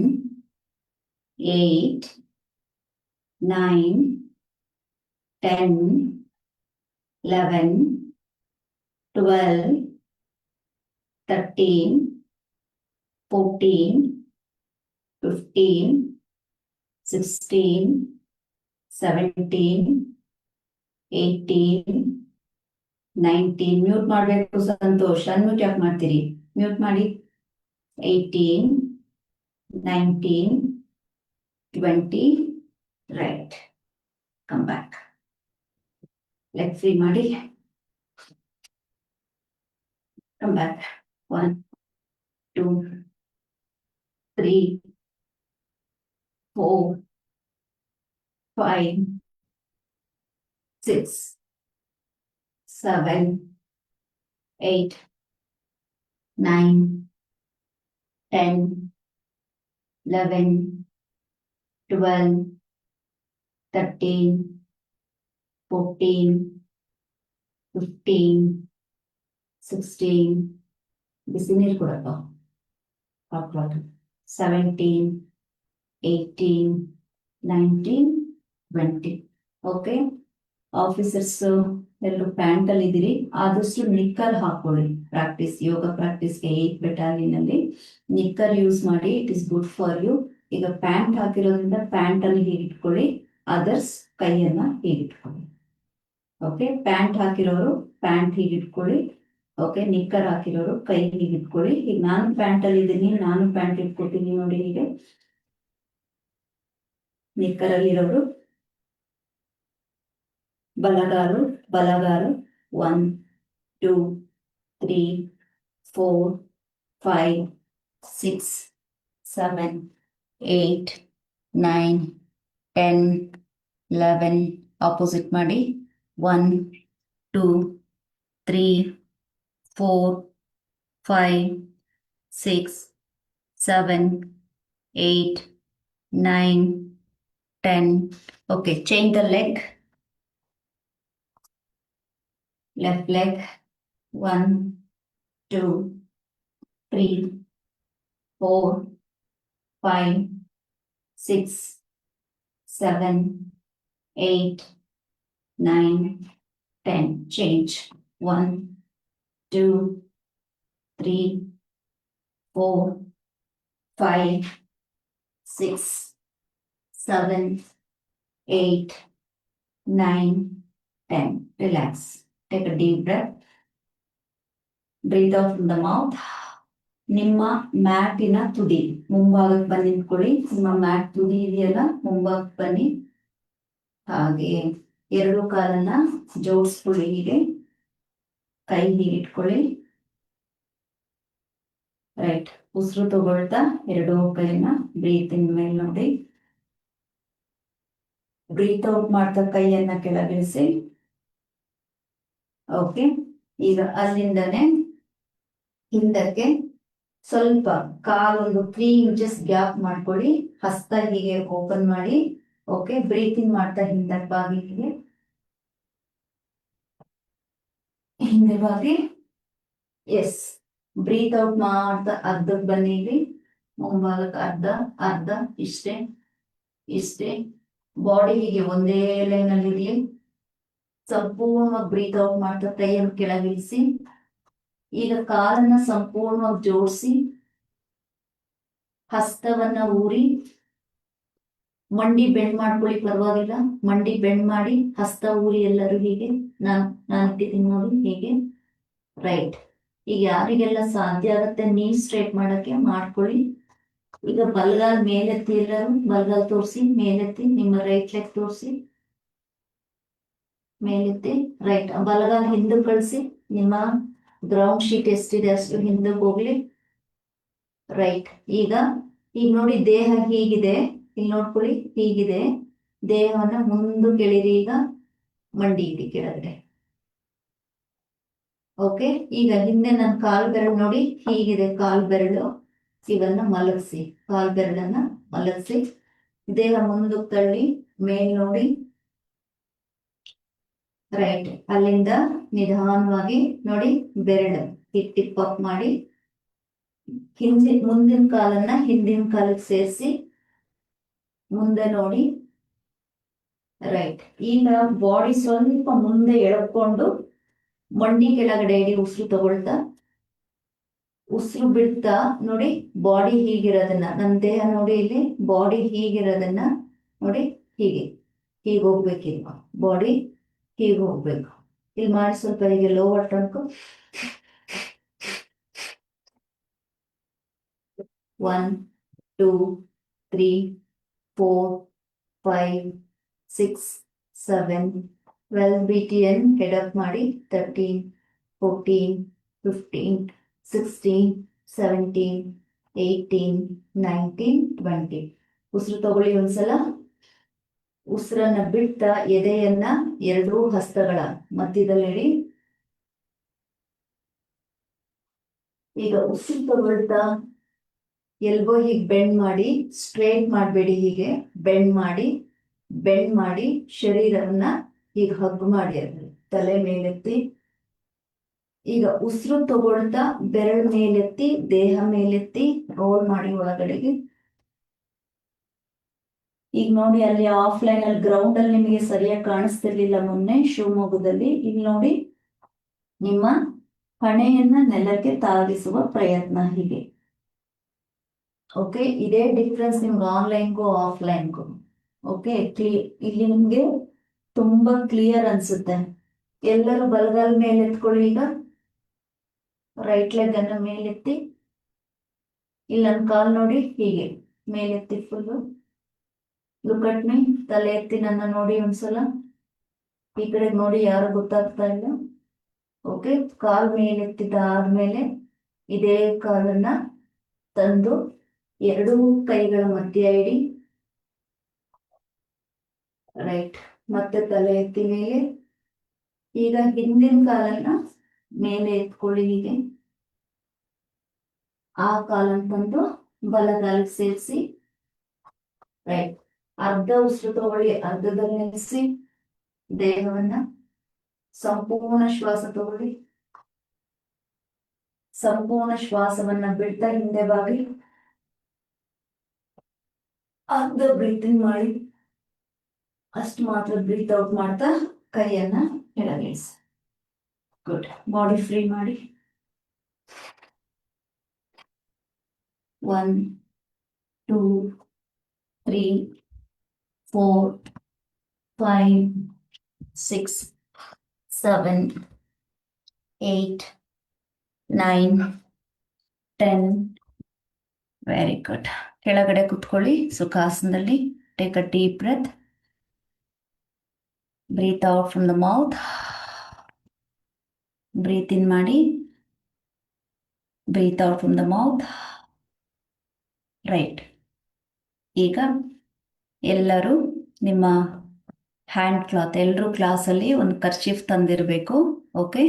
8 9 10 11 12 13 14 15 16 17, 18, 19. Mute ಮಾಡಬೇಕು ಸಂತೋಷ್, ಅನ್ಮ್ಯೂಟ್ ಯಾಕೆ ಮಾಡ್ತೀರಿ? ಮ್ಯೂಟ್ ಮಾಡಿ. 18, 19, 20. Right, come back. Leg free ಮಾಡಿ, ಕಮ್ ಬ್ಯಾಕ್. 1, 2, 3, 4, 5, 6, 7, 8, 9, 10, 11, 12, 13, 14, 15, 16. ಬಿಸಿ ನೀರು ಕೊಡಪ್ಪ. 17, 18, 19, 20. ಓಕೆ, ಆಫೀಸರ್ಸ್ ಎಲ್ಲರೂ ಪ್ಯಾಂಟ್ ಅಲ್ಲಿ ಇದ್ದೀರಿ, ಆದಷ್ಟು ನಿಕ್ಕರ್ ಹಾಕೊಳ್ಳಿ. ಪ್ರಾಕ್ಟೀಸ್, ಯೋಗ ಪ್ರಾಕ್ಟೀಸ್ಗೆ 8 ಬೆಟಾಲಿಯನ್ ಅಲ್ಲಿ ನಿಕ್ಕರ್ ಯೂಸ್ ಮಾಡಿ. It is good for you. ಈಗ ಪ್ಯಾಂಟ್ ಹಾಕಿರೋದ್ರಿಂದ ಪ್ಯಾಂಟ್ ಅಲ್ಲಿ ಹೀಗಿಟ್ಕೊಳ್ಳಿ, ಅದರ್ಸ್ ಕೈಯನ್ನ ಹೀಗಿಟ್ಕೊಳ್ಳಿ. ಓಕೆ, ಪ್ಯಾಂಟ್ ಹಾಕಿರೋರು ಪ್ಯಾಂಟ್ ಹೀಗಿಟ್ಕೊಳ್ಳಿ. ಓಕೆ, ನಿಕ್ಕರ್ ಹಾಕಿರೋರು ಕೈ ಹೀಗಿಟ್ಕೊಳ್ಳಿ. ಈಗ ನಾನು ಪ್ಯಾಂಟ್ ಅಲ್ಲಿ ಇದ್ದೀನಿ, ನಾನು ಪ್ಯಾಂಟ್ ಇಟ್ಕೊತೀನಿ ನೋಡಿ. ಹೀಗೆ ನಿಕ್ಕರ್ ಅಲ್ಲಿರೋರು ಬಲಗಾಲು ಬಲಗಾಲು. 1, 2, 3, 4, 5, 6, 7, 8, 9, 10, 11. ಆಪೋಸಿಟ್ ಮಾಡಿ. 1, 2, 3, 4, 5, 6, 7, 8, 9, 10. Okay, change the leg. Left leg. 1, 2, 3, 4, 5, 6, 7, 8, 9, 10. Change. 1, 2, 3, 4, 5, 6, 7, 8, 9, 10. Relax. Take a deep breath. Breathe out from the mouth. ನಿಮ್ಮ ಮ್ಯಾಟಿನ ತುದಿ ಮುಂಭಾಗಕ್ಕೆ ಬಂದು ನಿಂತ್ಕೊಳ್ಳಿ. ನಿಮ್ಮ ಮ್ಯಾಟ್ ತುದಿ ಇದೆಯಲ್ಲ, ಮುಂಭಾಗಕ್ಕೆ ಬನ್ನಿ. ಹಾಗೆ 2 ಕಾಲನ್ನ ಜೋಡಿಸ್ಕೊಳ್ಳಿ. ಹೀಗೆ ಕೈ ಹೀಗೆ ಇಟ್ಕೊಳ್ಳಿ. ರೈಟ್, ಉಸಿರು ತಗೊಳ್ತಾ 2 ಕೈನ ಬ್ರೀತ್ ಇನ್ ಮೇಲೆ ನೋಡಿ. ಬ್ರೀತ್ ಔಟ್ ಮಾಡ್ತಾ ಕೈಯನ್ನ ಕೆಳಗಿಳಿಸಿ. ಓಕೆ, ಈಗ ಅಲ್ಲಿಂದನೇ ಹಿಂದಕ್ಕೆ ಸ್ವಲ್ಪ ಕಾಲೊಂದು 3 ಇಂಚಸ್ ಗ್ಯಾಪ್ ಮಾಡ್ಕೊಳ್ಳಿ. ಹಸ್ತ ಹೀಗೆ ಓಪನ್ ಮಾಡಿ. ಓಕೆ, ಬ್ರೀತ್ ಇನ್ ಮಾಡ್ತಾ ಹಿಂದಕ್ಕೆ ಬಾಗಿ, ಹೀಗೆ ಹಿಂದೆ ಬಾಗಿ. ಎಸ್, ಬ್ರೀತ್ ಔಟ್ ಮಾಡ್ತಾ ಅರ್ಧಕ್ಕೆ ಬನ್ನಿ. ಇಲ್ಲಿ ಮುಂಭಾಗಕ್ಕೆ ಅರ್ಧ ಅರ್ಧ, ಇಷ್ಟೇ ಇಷ್ಟೇ. ಬಾಡಿ ಹೀಗೆ ಒಂದೇ ಲೈನ್ ಅಲ್ಲಿ ಇರಲಿ. ಸಂಪೂರ್ಣವಾಗಿ ಬ್ರೀತ್ ಔಟ್ ಮಾಡ್ತಾ ಕೈಯನ್ನು ಕೆಳಗಿಳಿಸಿ. ಈಗ ಕಾಲನ್ನ ಸಂಪೂರ್ಣವಾಗಿ ಜೋಡಿಸಿ, ಹಸ್ತವನ್ನ ಊರಿ, ಮಂಡಿ ಬೆಂಡ್ ಮಾಡ್ಕೊಳ್ಳಿ, ಪರವಾಗಿಲ್ಲ. ಮಂಡಿ ಬೆಂಡ್ ಮಾಡಿ ಹಸ್ತ ಊರಿ. ಎಲ್ಲರೂ ಹೀಗೆ ನಾನು ಇಟ್ಟಿದ್ದೀನಿ ನೋಡಿ, ಹೀಗೆ. ರೈಟ್, ಈಗ ಯಾರಿಗೆಲ್ಲ ಸಾಧ್ಯ ಆಗುತ್ತೆ ನೀ ಸ್ಟ್ರೈಟ್ ಮಾಡಕ್ಕೆ ಮಾಡ್ಕೊಳ್ಳಿ. ಈಗ ಬಲಗಾಲ್ ಮೇಲೆತ್ತಿ, ಎಲ್ಲರೂ ಬಲಗಾಲ್ ತೋರಿಸಿ, ಮೇಲೆತ್ತಿ. ನಿಮ್ಮ ರೈಟ್ ಲೆಗ್ ತೋರಿಸಿ, ಮೇಲೆತ್ತಿ. ರೈಟ್, ಬಲಗಾಲ್ ಹಿಂದಕ್ಕೆ ಕಳಿಸಿ. ನಿಮ್ಮ ಗ್ರೌಂಡ್ ಶೀಟ್ ಎಷ್ಟಿದೆ ಅಷ್ಟು ಹಿಂದಕ್ಕೆ ಹೋಗ್ಲಿ. ರೈಟ್, ಈಗ ನೋಡಿ ದೇಹ ಹೀಗಿದೆ, ಇಲ್ಲಿ ನೋಡ್ಕೊಳ್ಳಿ, ಹೀಗಿದೆ. ದೇಹವನ್ನ ಮುಂದಕ್ಕೆ ಎಳಿರಿ. ಈಗ ಮಂಡಿ ಇಡಿ ಕೆಳಗಡೆ. ಓಕೆ, ಈಗ ಹಿಂದೆ ನನ್ನ ಕಾಲು ಬೆರಳು ನೋಡಿ, ಹೀಗಿದೆ ಕಾಲು ಬೆರಳು. ಇವನ್ನ ಮಲಗಿಸಿ, ಕಾಲು ಬೆರಳನ್ನ ಮಲಗಿಸಿ. ದೇಹ ಮುಂದಕ್ಕೆ ತಳ್ಳಿ, ಮೇಲ್ ನೋಡಿ. ರೈಟ್, ಅಲ್ಲಿಂದ ನಿಧಾನವಾಗಿ ನೋಡಿ, ಬೆರಳು ಟಿಪ್ ಅಪ್ ಮಾಡಿ. ಮುಂದಿನ ಕಾಲನ್ನ ಹಿಂದಿನ ಕಾಲಕ್ಕೆ ಸೇರಿಸಿ ಮುಂದೆ ನೋಡಿ. ರೈಟ್, ಈಗ ಬಾಡಿ ಸ್ವಲ್ಪ ಮುಂದೆ ಎಳ್ಕೊಂಡು ಮಂಡಿ ಕೆಳಗಡೆ ಇಡಿ. ಉಸಿರು ತಗೊಳ್ತಾ ಉಸಿರು ಬಿಡ್ತಾ ನೋಡಿ. ಬಾಡಿ ಹೀಗಿರೋದನ್ನ, ನನ್ನ ದೇಹ ನೋಡಿ, ಇಲ್ಲಿ ಬಾಡಿ ಹೀಗಿರೋದನ್ನ ನೋಡಿ, ಹೀಗೆ ಹೀಗೆ ಹೋಗ್ಬೇಕಿಲ್ವಾ, ಬಾಡಿ ಹೀಗೆ ಹೋಗ್ಬೇಕು. ಇಲ್ಲಿ ಮಾಡಿ ಸ್ವಲ್ಪ ಹೀಗೆ ಲೋವರ್ ಟಂಕು. 1 2 3 4 5 6 7 12 BTN ಹೆಡ್ ಅಪ್ ಮಾಡಿ. 13 14 15 16 17 18 19 20. ಉಸಿರು ತಗೊಳ್ಳಿ ಒಂದ್ಸಲ. ಉಸಿರನ್ನ ಬಿಡ್ತಾ ಎದೆಯನ್ನ ಎರಡೂ ಹಸ್ತಗಳ ಮಧ್ಯದಲ್ಲಿ. ಈಗ ಉಸಿರು ತಗೊಳ್ತಾ ಎಲ್ಬೋ ಹೀಗೆ ಬೆಂಡ್ ಮಾಡಿ, ಸ್ಟ್ರೇಟ್ ಮಾಡಬೇಡಿ, ಹೀಗೆ ಬೆಂಡ್ ಮಾಡಿ ಶರೀರವನ್ನ ಹೀಗೆ ಹಗ್ ಮಾಡಿ, ಅದ್ರ ತಲೆ ಮೇಲೆತ್ತಿ. ಈಗ ಉಸಿರು ತಗೊಳ್ತಾ ಬೆರಳು ಮೇಲೆತ್ತಿ, ದೇಹ ಮೇಲೆತ್ತಿ ರೋಲ್ ಮಾಡಿ ಒಳಗಡೆಗೆ. ಈಗ ನೋಡಿ, ಅಲ್ಲಿ ಆಫ್ಲೈನ್ ಅಲ್ಲಿ ಗ್ರೌಂಡ್ ಅಲ್ಲಿ ನಿಮಗೆ ಸರಿಯಾಗಿ ಕಾಣಿಸ್ತಿರ್ಲಿಲ್ಲ ಮೊನ್ನೆ ಶಿವಮೊಗ್ಗದಲ್ಲಿ. ಇಲ್ಲಿ ನೋಡಿ, ನಿಮ್ಮ ಹಣೆಯನ್ನ ನೆಲಕ್ಕೆ ತಾಗಿಸುವ ಪ್ರಯತ್ನ ಹೀಗೆ. ಓಕೆ, ಇದೇ ಡಿಫ್ರೆನ್ಸ್ ನಿಮ್ಗೆ ಆನ್ಲೈನ್ಗೂ ಆಫ್ಲೈನ್ಗೂ. ಓಕೆ, ಇಲ್ಲಿ ನಿಮ್ಗೆ ತುಂಬಾ ಕ್ಲಿಯರ್ ಅನ್ಸುತ್ತೆ. ಎಲ್ಲರೂ ಬಲಗಾಲ ಮೇಲೆ ಎತ್ಕೊಳ್ಳಿ. ಈಗ ರೈಟ್ ಲೆಗ್ ಅನ್ನ ಮೇಲೆತ್ತಿ. ಇಲ್ಲಿ ನನ್ನ ಕಾಲ್ ನೋಡಿ, ಹೀಗೆ ಮೇಲೆತ್ತಿ ಫುಲ್ಲು. Look at me. ತಲೆ ಎತ್ತಿ ನನ್ನ ನೋಡಿ ಒಂದ್ಸಲ. ಈ ಕಡೆ ನೋಡಿ, ಯಾರು ಗೊತ್ತಾಗ್ತಾ ಇಲ್ಲ. ಓಕೆ, ಕಾಲ್ ಮೇಲೆತ್ತಿದ್ದಾದ್ಮೇಲೆ ಇದೇ ಕಾಲನ್ನ ತಂದು ಎರಡೂ ಕೈಗಳ ಮಧ್ಯ ಇಡಿ. ರೈಟ್. ಮತ್ತೆ ತಲೆ ಎತ್ತಿ ಮೇಲೆ. ಈಗ ಹಿಂದಿನ ಕಾಲನ್ನ ಮೇಲೆ ಎತ್ಕೊಳ್ಳಿ ಹೀಗೆ. ಆ ಕಾಲನ್ನು ತಂದು ಬಲಗಾಲಕ್ಕೆ ಸೇರಿಸಿ. ರೈಟ್. ಅರ್ಧ ಉಸಿರು ತಗೊಳ್ಳಿ, ಅರ್ಧದಲ್ಲಿ ನಿಲ್ಲಿಸಿ. ದೇಹವನ್ನ ಸಂಪೂರ್ಣ ಶ್ವಾಸ ತಗೊಳ್ಳಿ. ಸಂಪೂರ್ಣ ಶ್ವಾಸವನ್ನ ಬಿಡ್ತಾ ಹಿಂದೆ ಬಾಗಿ ಅರ್ಧ ಬ್ರೀತಿಂಗ್ ಮಾಡಿ. ಅಷ್ಟು ಮಾತ್ರ ಬ್ರೀತ್ ಔಟ್ ಮಾಡ್ತಾ ಕೈಯನ್ನ ಕೆಳಗಿಳಿಸಿ. ಗುಡ್. ಬಾಡಿ ಫ್ರೀ ಮಾಡಿ. 1 2 3 4 5 6 7 8 9 10. Very good. ಕೆಳಗಡೆ ಕುತ್ಕೊಳ್ಳಿ ಸುಖಾಸನದಲ್ಲಿ. Take a deep breath. Breathe out from the mouth. Breathe in ಮಾಡಿ. Breathe out from the mouth. Right. ಈಗ ಎಲ್ಲರೂ ನಿಮ್ಮ ಹ್ಯಾಂಡ್ ಕ್ಲಾತ್, ಎಲ್ಲರೂ ಕ್ಲಾಸಲ್ಲಿ ಒಂದು ಕರ್ಚೀಫ್ ತಂದಿರಬೇಕು. ಓಕೆ,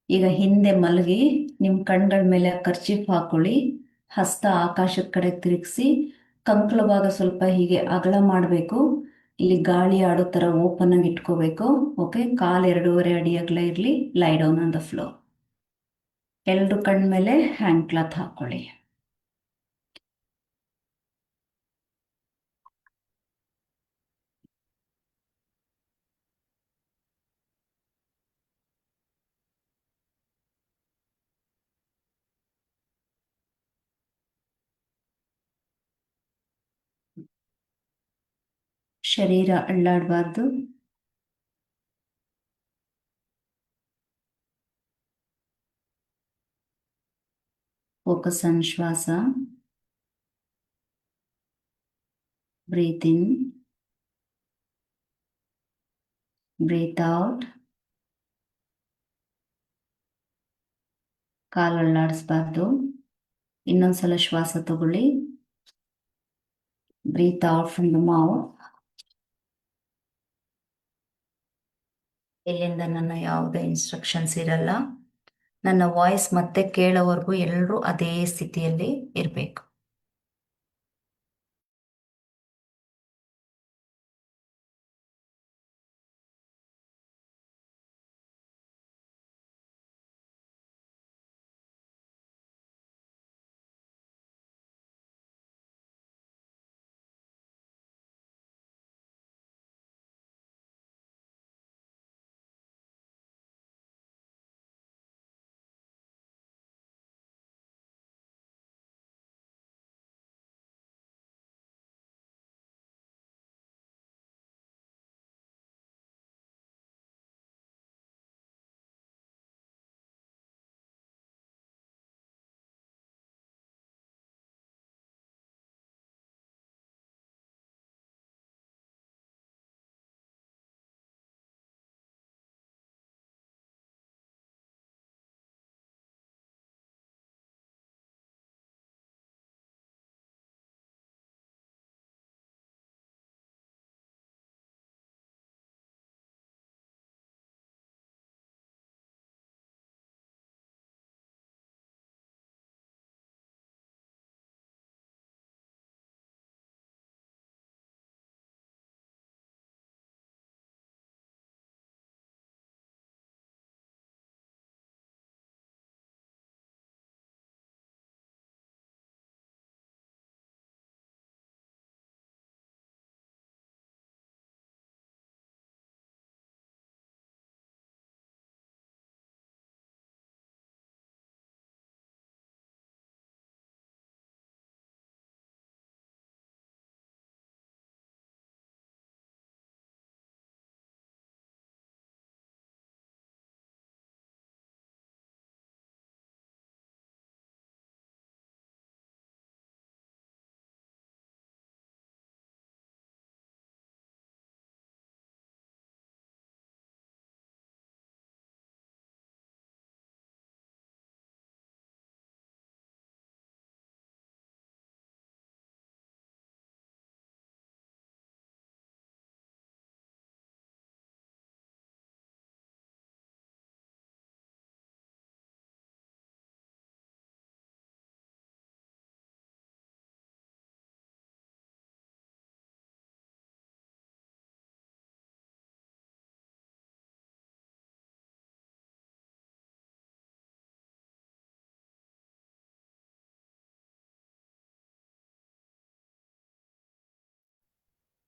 ಈಗ ಹಿಂದೆ ಮಲಗಿ ನಿಮ್ಮ ಕಣ್ಗಳ ಮೇಲೆ ಕರ್ಚೀಫ್ ಹಾಕೊಳ್ಳಿ. ಹಸ್ತ ಆಕಾಶದ ಕಡೆ ತಿರುಗಿಸಿ. ಕಂಕಳ ಭಾಗ ಸ್ವಲ್ಪ ಹೀಗೆ ಅಗಲ ಮಾಡಬೇಕು. ಇಲ್ಲಿ ಗಾಳಿ ಆಡೋ ಥರ ಓಪನ್ ಆಗಿ ಇಟ್ಕೋಬೇಕು. ಓಕೆ, ಕಾಲು 2.5 ಅಡಿ ಅಗಲ ಇರಲಿ. ಲೈ ಡೌನ್ ಆನ್ ದ ಫ್ಲೋರ್. ಎಲ್ಲರೂ ಕಣ್ಣ ಮೇಲೆ ಹ್ಯಾಂಡ್ ಕ್ಲಾತ್ ಹಾಕೊಳ್ಳಿ. ಶರೀರ ಅಳ್ಳಾಡಬಾರ್ದು. ಫೋಕಸ್ ಆನ್ ಶ್ವಾಸ. Breathe in, breathe out. ಕಾಲು ಅಳ್ಳಾಡಿಸ್ಬಾರ್ದು. ಇನ್ನೊಂದ್ಸಲ ಶ್ವಾಸ ತಗೊಳ್ಳಿ. Breathe out from the mouth. ಇಲ್ಲಿಂದ ನನ್ನ ಯಾವುದೇ ಇನ್ಸ್ಟ್ರಕ್ಷನ್ಸ್ ಇರಲ್ಲ. ನನ್ನ ವಾಯ್ಸ್ ಮತ್ತೆ ಕೇಳೋವರೆಗೂ ಎಲ್ಲರೂ ಅದೇ ಸ್ಥಿತಿಯಲ್ಲಿ ಇರಬೇಕು.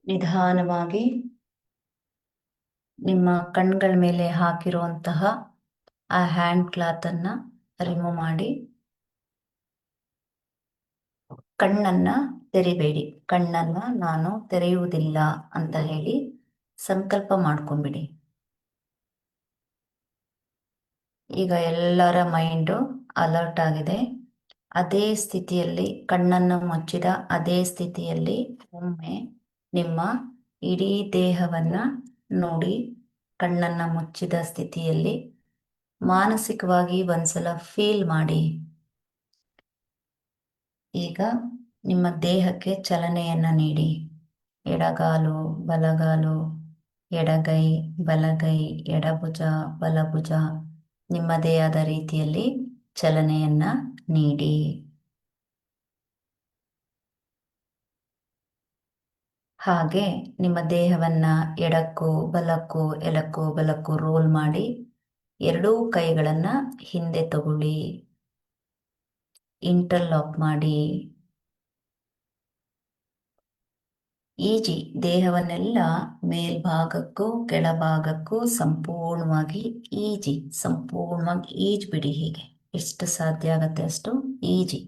ನಿಧಾನವಾಗಿ ನಿಮ್ಮ ಕಣ್ಗಳ ಮೇಲೆ ಹಾಕಿರುವಂತಹ ಆ ಹ್ಯಾಂಡ್ ಕ್ಲಾತನ್ನ ರಿಮೂವ್ ಮಾಡಿ ಕಣ್ಣನ್ನ ತೆರಿಬೇಡಿ. ಕಣ್ಣನ್ನ ನಾನು ತೆರೆಯುವುದಿಲ್ಲ ಅಂತ ಹೇಳಿ ಸಂಕಲ್ಪ ಮಾಡ್ಕೊಂಬಿಡಿ. ಈಗ ಎಲ್ಲರ ಮೈಂಡು ಅಲರ್ಟ್ ಆಗಿದೆ. ಅದೇ ಸ್ಥಿತಿಯಲ್ಲಿ ಕಣ್ಣನ್ನು ಮುಚ್ಚಿದ ಅದೇ ಸ್ಥಿತಿಯಲ್ಲಿ ಒಮ್ಮೆ ನಿಮ್ಮ ಇಡೀ ದೇಹವನ್ನ ನೋಡಿ. ಕಣ್ಣನ್ನ ಮುಚ್ಚಿದ ಸ್ಥಿತಿಯಲ್ಲಿ ಮಾನಸಿಕವಾಗಿ ಒಂದ್ಸಲ ಫೀಲ್ ಮಾಡಿ. ಈಗ ನಿಮ್ಮ ದೇಹಕ್ಕೆ ಚಲನೆಯನ್ನ ನೀಡಿ. ಎಡಗಾಲು ಬಲಗಾಲು, ಎಡಗೈ ಬಲಗೈ, ಎಡಭುಜ ಬಲಭುಜ ನಿಮ್ಮದೇ ಆದ ರೀತಿಯಲ್ಲಿ ಚಲನೆಯನ್ನ ನೀಡಿ. ಹಾಗೆ ನಿಮ್ಮ ದೇಹವನ್ನ ಎಡಕ್ಕೂ ಬಲಕ್ಕೂ ಎಡಕ್ಕೂ ಬಲಕ್ಕೂ ರೋಲ್ ಮಾಡಿ ಎರಡೂ ಕೈಗಳನ್ನ ಹಿಂದೆ ತಗೊಳ್ಳಿ. ಇಂಟರ್ಲಾಕ್ ಮಾಡಿ. ಈಜಿ ದೇಹವನ್ನೆಲ್ಲ ಮೇಲ್ಭಾಗಕ್ಕೂ ಕೆಳಭಾಗಕ್ಕೂ ಸಂಪೂರ್ಣವಾಗಿ ಸಂಪೂರ್ಣವಾಗಿ ಈಜ್ಬಿಡಿ. ಹೀಗೆ ಎಷ್ಟು ಸಾಧ್ಯ ಆಗತ್ತೆ ಅಷ್ಟು ಈಜಿ.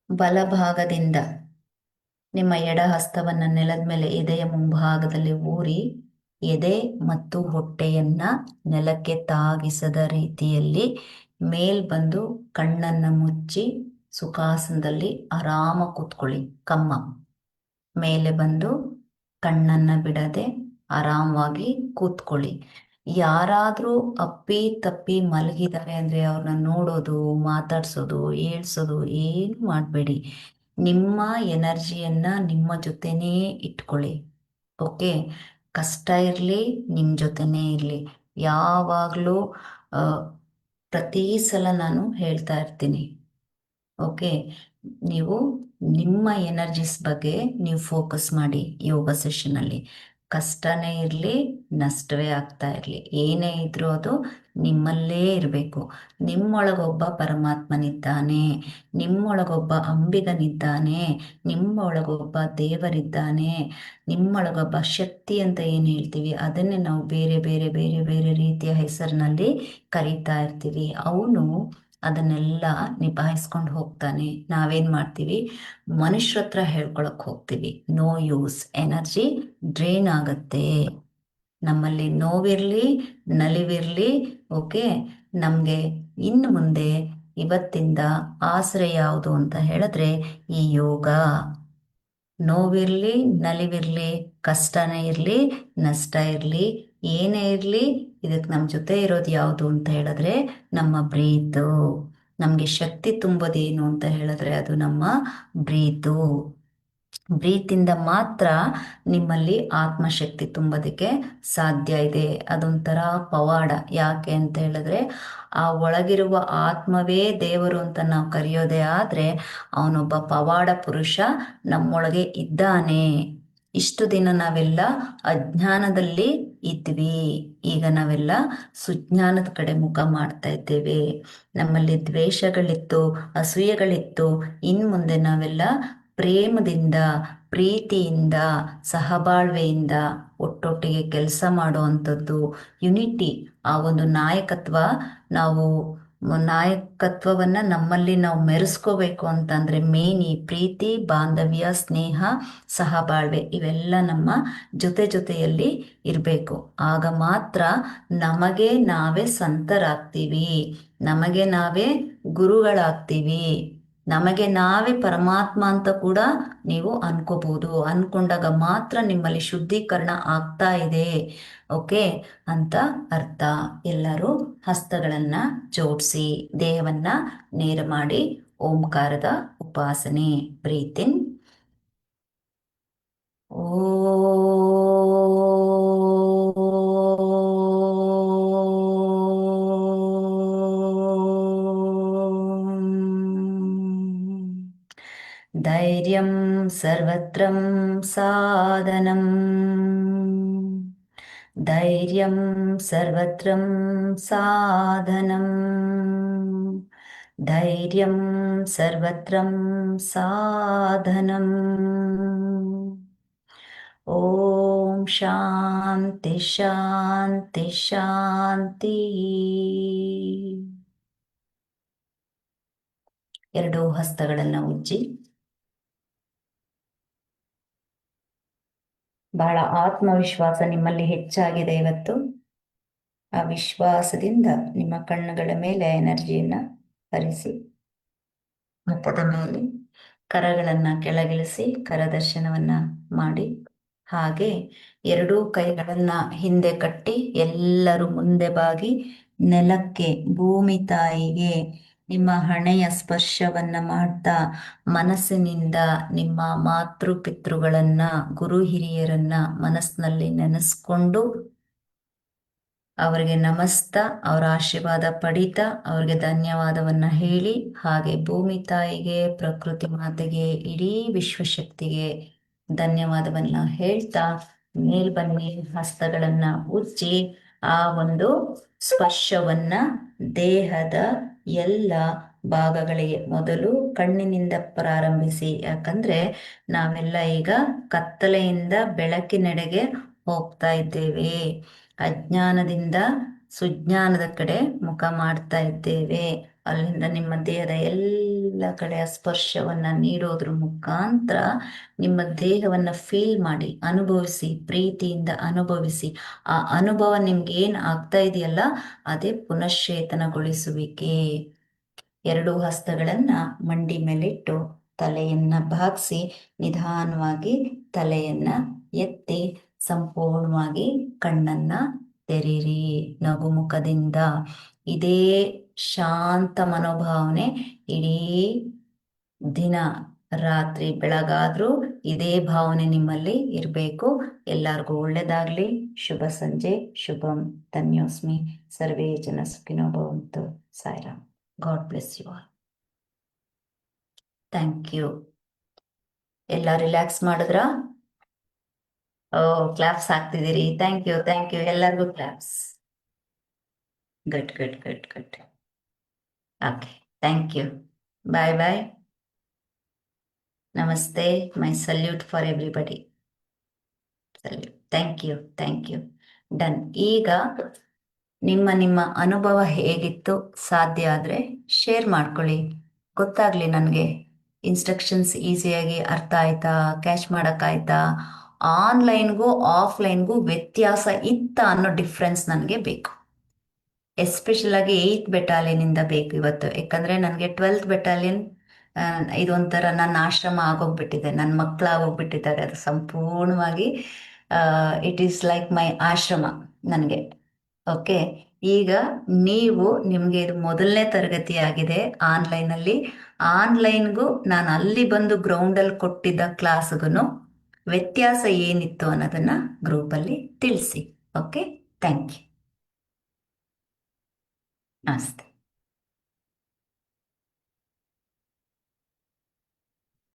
ಬಲಭಾಗದಿಂದ ನಿಮ್ಮ ಎಡ ಹಸ್ತವನ್ನ ನೆಲದ ಮೇಲೆ ಎದೆಯ ಮುಂಭಾಗದಲ್ಲಿ ಊರಿ ಎದೆ ಮತ್ತು ಹೊಟ್ಟೆಯನ್ನ ನೆಲಕ್ಕೆ ತಾಗಿಸದ ರೀತಿಯಲ್ಲಿ ಮೇಲ್ ಬಂದು ಕಣ್ಣನ್ನ ಮುಚ್ಚಿ ಸುಖಾಸನದಲ್ಲಿ ಆರಾಮ ಕೂತ್ಕೊಳ್ಳಿ. ಕಮ್ಮ ಮೇಲೆ ಬಂದು ಕಣ್ಣನ್ನ ಬಿಡದೆ ಆರಾಮವಾಗಿ ಕೂತ್ಕೊಳ್ಳಿ. ಯಾರಾದ್ರೂ ಅಪ್ಪಿ ತಪ್ಪಿ ಮಲಗಿದ್ದಾರೆ ಅಂದ್ರೆ ಅವ್ರನ್ನ ನೋಡೋದು, ಮಾತಾಡ್ಸೋದು, ಏಳ್ಸೋದು ಏನು ಮಾಡಬೇಡಿ. ನಿಮ್ಮ ಎನರ್ಜಿಯನ್ನ ನಿಮ್ಮ ಜೊತೆನೇ ಇಟ್ಕೊಳ್ಳಿ. ಓಕೆ, ಕಷ್ಟ ಇರಲಿ ನಿಮ್ಮ ಜೊತೆನೇ ಇರಲಿ. ಯಾವಾಗಲೂ ಪ್ರತಿ ಸಲ ನಾನು ಹೇಳ್ತಾ ಇರ್ತೀನಿ. ಓಕೆ, ನೀವು ನಿಮ್ಮ ಎನರ್ಜಿಸ್ ಬಗ್ಗೆ ನೀವು ಫೋಕಸ್ ಮಾಡಿ. ಯೋಗ ಸೆಷನಲ್ಲಿ ಕಷ್ಟನೇ ಇರಲಿ ನಷ್ಟವೇ ಆಗ್ತಾ ಇರಲಿ, ಏನೇ ಇದ್ರೂ ಅದು ನಿಮ್ಮಲ್ಲೇ ಇರಬೇಕು. ನಿಮ್ಮೊಳಗೊಬ್ಬ ಪರಮಾತ್ಮನಿದ್ದಾನೆ, ನಿಮ್ಮೊಳಗೊಬ್ಬ ಅಂಬಿಗನಿದ್ದಾನೆ, ನಿಮ್ಮೊಳಗೊಬ್ಬ ದೇವರಿದ್ದಾನೆ, ನಿಮ್ಮೊಳಗೊಬ್ಬ ಶಕ್ತಿ ಅಂತ ಏನು ಹೇಳ್ತೀವಿ ಅದನ್ನೇ ನಾವು ಬೇರೆ ಬೇರೆ ಬೇರೆ ಬೇರೆ ರೀತಿಯ ಹೆಸರಿನಲ್ಲಿ ಕರೀತಾ ಇರ್ತೀವಿ. ಅವನು ಅದನ್ನೆಲ್ಲ ನಿಭಾಯಿಸ್ಕೊಂಡು ಹೋಗ್ತಾನೆ. ನಾವೇನ್ ಮಾಡ್ತೀವಿ, ಮನುಷ್ಯರ ಹತ್ರ ಹೇಳ್ಕೊಳಕ್ ಹೋಗ್ತೀವಿ. ನೋ ಯೂಸ್, ಎನರ್ಜಿ ಡ್ರೈನ್ ಆಗತ್ತೆ. ನಮ್ಮಲ್ಲಿ ನೋವಿರ್ಲಿ ನಲಿವಿರ್ಲಿ, ಓಕೆ, ನಮ್ಗೆ ಇನ್ನು ಮುಂದೆ ಇವತ್ತಿಂದ ಆಸರೆ ಯಾವುದು ಅಂತ ಹೇಳಿದ್ರೆ ಈ ಯೋಗ. ನೋವಿರ್ಲಿ ನಲಿವಿರ್ಲಿ, ಕಷ್ಟನೇ ಇರ್ಲಿ ನಷ್ಟ ಇರ್ಲಿ, ಏನೇ ಇರ್ಲಿ, ಇದಕ್ಕೆ ನಮ್ಮ ಜೊತೆ ಇರೋದು ಯಾವುದು ಅಂತ ಹೇಳಿದ್ರೆ ನಮ್ಮ ಬ್ರೀತು. ನಮ್ಗೆ ಶಕ್ತಿ ತುಂಬೋದೇನು ಅಂತ ಹೇಳಿದ್ರೆ ಅದು ನಮ್ಮ ಬ್ರೀತು. ಬ್ರೀತಿಂದ ಮಾತ್ರ ನಿಮ್ಮಲ್ಲಿ ಆತ್ಮಶಕ್ತಿ ತುಂಬೋದಕ್ಕೆ ಸಾಧ್ಯ ಇದೆ. ಅದೊಂಥರ ಪವಾಡ. ಯಾಕೆ ಅಂತ ಹೇಳಿದ್ರೆ ಆ ಒಳಗಿರುವ ಆತ್ಮವೇ ದೇವರು ಅಂತ ನಾವು ಕರೆಯೋದೇ ಆದ್ರೆ ಅವನೊಬ್ಬ ಪವಾಡ ಪುರುಷ ನಮ್ಮೊಳಗೆ ಇದ್ದಾನೆ. ಇಷ್ಟು ದಿನ ನಾವೆಲ್ಲ ಅಜ್ಞಾನದಲ್ಲಿ ಇದ್ವಿ, ಈಗ ನಾವೆಲ್ಲ ಸುಜ್ಞಾನದ ಕಡೆ ಮುಖ ಮಾಡ್ತಾ ಇದ್ದೇವೆ. ನಮ್ಮಲ್ಲಿ ದ್ವೇಷಗಳಿತ್ತು, ಅಸೂಯೆಗಳಿತ್ತು. ಇನ್ನು ಮುಂದೆ ನಾವೆಲ್ಲ ಪ್ರೇಮದಿಂದ, ಪ್ರೀತಿಯಿಂದ, ಸಹಬಾಳ್ವೆಯಿಂದ ಒಟ್ಟೊಟ್ಟಿಗೆ ಕೆಲಸ ಮಾಡುವಂಥದ್ದು, ಯುನಿಟಿ, ಆ ಒಂದು ನಾಯಕತ್ವ, ನಾವು ನಾಯಕತ್ವವನ್ನ ನಮ್ಮಲ್ಲಿ ನಾವು ಮೆರೆಸ್ಕೋಬೇಕು ಅಂತಂದ್ರೆ ಮೇನ್ ಈ ಪ್ರೀತಿ, ಬಾಂಧವ್ಯ, ಸ್ನೇಹ, ಸಹಬಾಳ್ವೆ ಇವೆಲ್ಲ ನಮ್ಮ ಜೊತೆ ಜೊತೆಯಲ್ಲಿ ಇರಬೇಕು. ಆಗ ಮಾತ್ರ ನಮಗೆ ನಾವೇ ಸಂತರಾಗ್ತೀವಿ, ನಮಗೆ ನಾವೇ ಗುರುಗಳಾಗ್ತೀವಿ, ನಮಗೆ ನಾವೇ ಪರಮಾತ್ಮ ಅಂತ ಕೂಡ ನೀವು ಅನ್ಕೋಬಹುದು. ಅನ್ಕೊಂಡಾಗ ಮಾತ್ರ ನಿಮ್ಮಲ್ಲಿ ಶುದ್ಧೀಕರಣ ಆಗ್ತಾ ಇದೆ, ಓಕೆ ಅಂತ ಅರ್ಥ. ಎಲ್ಲರೂ ಹಸ್ತಗಳನ್ನ ಜೋಡಿಸಿ ದೇಹವನ್ನ ನೇರ ಮಾಡಿ ಓಂಕಾರದ ಉಪಾಸನೆ. ಬ್ರೀತಿನ್. ಧೈರ್ಯಂ ಸರ್ವತ್ರಂ ಸಾಧನಂ, ಧೈರ್ಯಂ ಸರ್ವತ್ರಂ ಸಾಧನಂ, ಧೈರ್ಯಂ ಸರ್ವತ್ರಂ ಸಾಧನಂ. ಓಂ ಶಾಂತಿ ಶಾಂತಿ ಶಾಂತಿ. ಎರಡೂ ಹಸ್ತಗಳನ್ನು ಉಜ್ಜಿ ಬಹಳ ಆತ್ಮವಿಶ್ವಾಸ ನಿಮ್ಮಲ್ಲಿ ಹೆಚ್ಚಾಗಿದೆ ಇವತ್ತು. ಆ ವಿಶ್ವಾಸದಿಂದ ನಿಮ್ಮ ಕಣ್ಣುಗಳ ಮೇಲೆ ಎನರ್ಜಿಯನ್ನ ಹರಿಸಿ, ಮುಖದ ಮೇಲೆ ಕರಗಳನ್ನ ಕೆಳಗಿಳಿಸಿ ಕರದರ್ಶನವನ್ನ ಮಾಡಿ, ಹಾಗೆ ಎರಡೂ ಕೈಗಳನ್ನ ಹಿಂದೆ ಕಟ್ಟಿ ಎಲ್ಲರೂ ಮುಂದೆ ಬಾಗಿ ನೆಲಕ್ಕೆ, ಭೂಮಿ ತಾಯಿಗೆ ನಿಮ್ಮ ಹಣೆಯ ಸ್ಪರ್ಶವನ್ನ ಮಾಡ್ತಾ ಮನಸ್ಸಿನಿಂದ ನಿಮ್ಮ ಮಾತೃ ಪಿತೃಗಳನ್ನ, ಗುರು ಹಿರಿಯರನ್ನ ಮನಸ್ಸಿನಲ್ಲಿ ನೆನೆಸ್ಕೊಂಡು ಅವರಿಗೆ ನಮಸ್ತಾ, ಅವರ ಆಶೀರ್ವಾದ ಪಡೀತಾ ಅವ್ರಿಗೆ ಧನ್ಯವಾದವನ್ನ ಹೇಳಿ, ಹಾಗೆ ಭೂಮಿ ತಾಯಿಗೆ, ಪ್ರಕೃತಿ ಮಾತೆಗೆ, ಇಡೀ ವಿಶ್ವಶಕ್ತಿಗೆ ಧನ್ಯವಾದವನ್ನ ಹೇಳ್ತಾ ಮೇಲ್ಬನ್ನಿ, ಹಸ್ತಗಳನ್ನ ಉಜ್ಜಿ ಆ ಒಂದು ಸ್ಪರ್ಶವನ್ನ ದೇಹದ ಎಲ್ಲ ಭಾಗಗಳಿಗೆ, ಮೊದಲು ಕಣ್ಣಿನಿಂದ ಪ್ರಾರಂಭಿಸಿ. ಯಾಕಂದ್ರೆ ನಾವೆಲ್ಲ ಈಗ ಕತ್ತಲೆಯಿಂದ ಬೆಳಕಿನೆಡೆಗೆ ಹೋಗ್ತಾ ಇದ್ದೇವೆ, ಅಜ್ಞಾನದಿಂದ ಸುಜ್ಞಾನದ ಕಡೆ ಮುಖ ಮಾಡ್ತಾ ಇದ್ದೇವೆ. ಅಲ್ಲಿಂದ ನಿಮ್ಮ ದೇಹದ ಎಲ್ಲ ಕಡೆ ಸ್ಪರ್ಶವನ್ನ ನೀಡೋದ್ರ ಮುಖಾಂತರ ನಿಮ್ಮ ದೇಹವನ್ನ ಫೀಲ್ ಮಾಡಿ, ಅನುಭವಿಸಿ, ಪ್ರೀತಿಯಿಂದ ಅನುಭವಿಸಿ. ಆ ಅನುಭವ ನಿಮ್ಗೆ ಏನ್ ಆಗ್ತಾ ಇದೆಯಲ್ಲ, ಅದೇ ಪುನಶ್ಚೇತನಗೊಳಿಸುವಿಕೆ. ಎರಡೂ ಹಸ್ತಗಳನ್ನ ಮಂಡಿ ಮೇಲಿಟ್ಟು ತಲೆಯನ್ನ ಬಾಗಿಸಿ ನಿಧಾನವಾಗಿ ತಲೆಯನ್ನ ಎತ್ತಿ ಸಂಪೂರ್ಣವಾಗಿ ಕಣ್ಣನ್ನ ತೆರೀರಿ ನಗುಮುಖದಿಂದ. ಇದೇ ಶಾಂತ ಮನೋಭಾವನೆ ಇಡೀ ದಿನ, ರಾತ್ರಿ ಬೆಳಗಾದ್ರೂ ಇದೇ ಭಾವನೆ ನಿಮ್ಮಲ್ಲಿ ಇರಬೇಕು. ಎಲ್ಲರಿಗೂ ಒಳ್ಳೇದಾಗ್ಲಿ. ಶುಭ ಸಂಜೆ. ಶುಭಂ. ಧನ್ಯೋಸ್ಮಿ. ಸರ್ವೇ ಜನ ಸುಖಿನೋ ಭವಂತು. Sairam. God bless you all. Thank you. ಎಲ್ಲ ರಿಲ್ಯಾಕ್ಸ್ ಮಾಡಿದ್ರ? ಕ್ಲಾಪ್ಸ್ ಹಾಕ್ತಿದ್ದೀರಿ. Thank you, thank you. ಎಲ್ಲರಿಗೂ claps. Good good good good. Okay, thank you. Bye bye. ನಮಸ್ತೆ. My salute for everybody. Salute. Thank you, thank you. Done. ಈಗ ನಿಮ್ಮ ನಿಮ್ಮ ಅನುಭವ ಹೇಗಿತ್ತು ಸಾಧ್ಯ ಆದರೆ ಶೇರ್ ಮಾಡ್ಕೊಳ್ಳಿ, ಗೊತ್ತಾಗ್ಲಿ ನನಗೆ. ಇನ್ಸ್ಟ್ರಕ್ಷನ್ಸ್ ಈಸಿಯಾಗಿ ಅರ್ಥ ಆಯ್ತಾ, ಕ್ಯಾಚ್ ಮಾಡೋಕ್ಕಾಯ್ತಾ, ಆನ್ಲೈನ್ಗೂ ಆಫ್ಲೈನ್ಗೂ ವ್ಯತ್ಯಾಸ ಇತ್ತ ಅನ್ನೋ ಡಿಫ್ರೆನ್ಸ್ ನನಗೆ ಬೇಕು. ಎಸ್ಪೆಷಲ್ ಆಗಿ 8th ಬೆಟಾಲಿಯನಿಂದ ಬೇಕು ಇವತ್ತು. ಯಾಕಂದರೆ ನನಗೆ 12th ಬೆಟಾಲಿಯನ್ ಇದೊಂಥರ ನನ್ನ ಆಶ್ರಮ ಆಗೋಗ್ಬಿಟ್ಟಿದೆ, ನನ್ನ ಮಕ್ಕಳಾಗೋಗ್ಬಿಟ್ಟಿದ್ದಾರೆ. ಅದು ಸಂಪೂರ್ಣವಾಗಿ ಇಟ್ ಈಸ್ ಲೈಕ್ ಮೈ ಆಶ್ರಮ ನನಗೆ. ಓಕೆ, ಈಗ ನೀವು, ನಿಮಗೆ ಇದು ಮೊದಲನೇ ತರಗತಿ ಆಗಿದೆ ಆನ್ಲೈನಲ್ಲಿ. ಆನ್ಲೈನ್ಗೂ ನಾನು ಅಲ್ಲಿ ಬಂದು ಗ್ರೌಂಡಲ್ಲಿ ಕೊಟ್ಟಿದ್ದ ಕ್ಲಾಸ್ಗೂ ವ್ಯತ್ಯಾಸ ಏನಿತ್ತು ಅನ್ನೋದನ್ನ ಗ್ರೂಪಲ್ಲಿ ತಿಳಿಸಿ. Okay, thank you. ನಮಸ್ತೆ.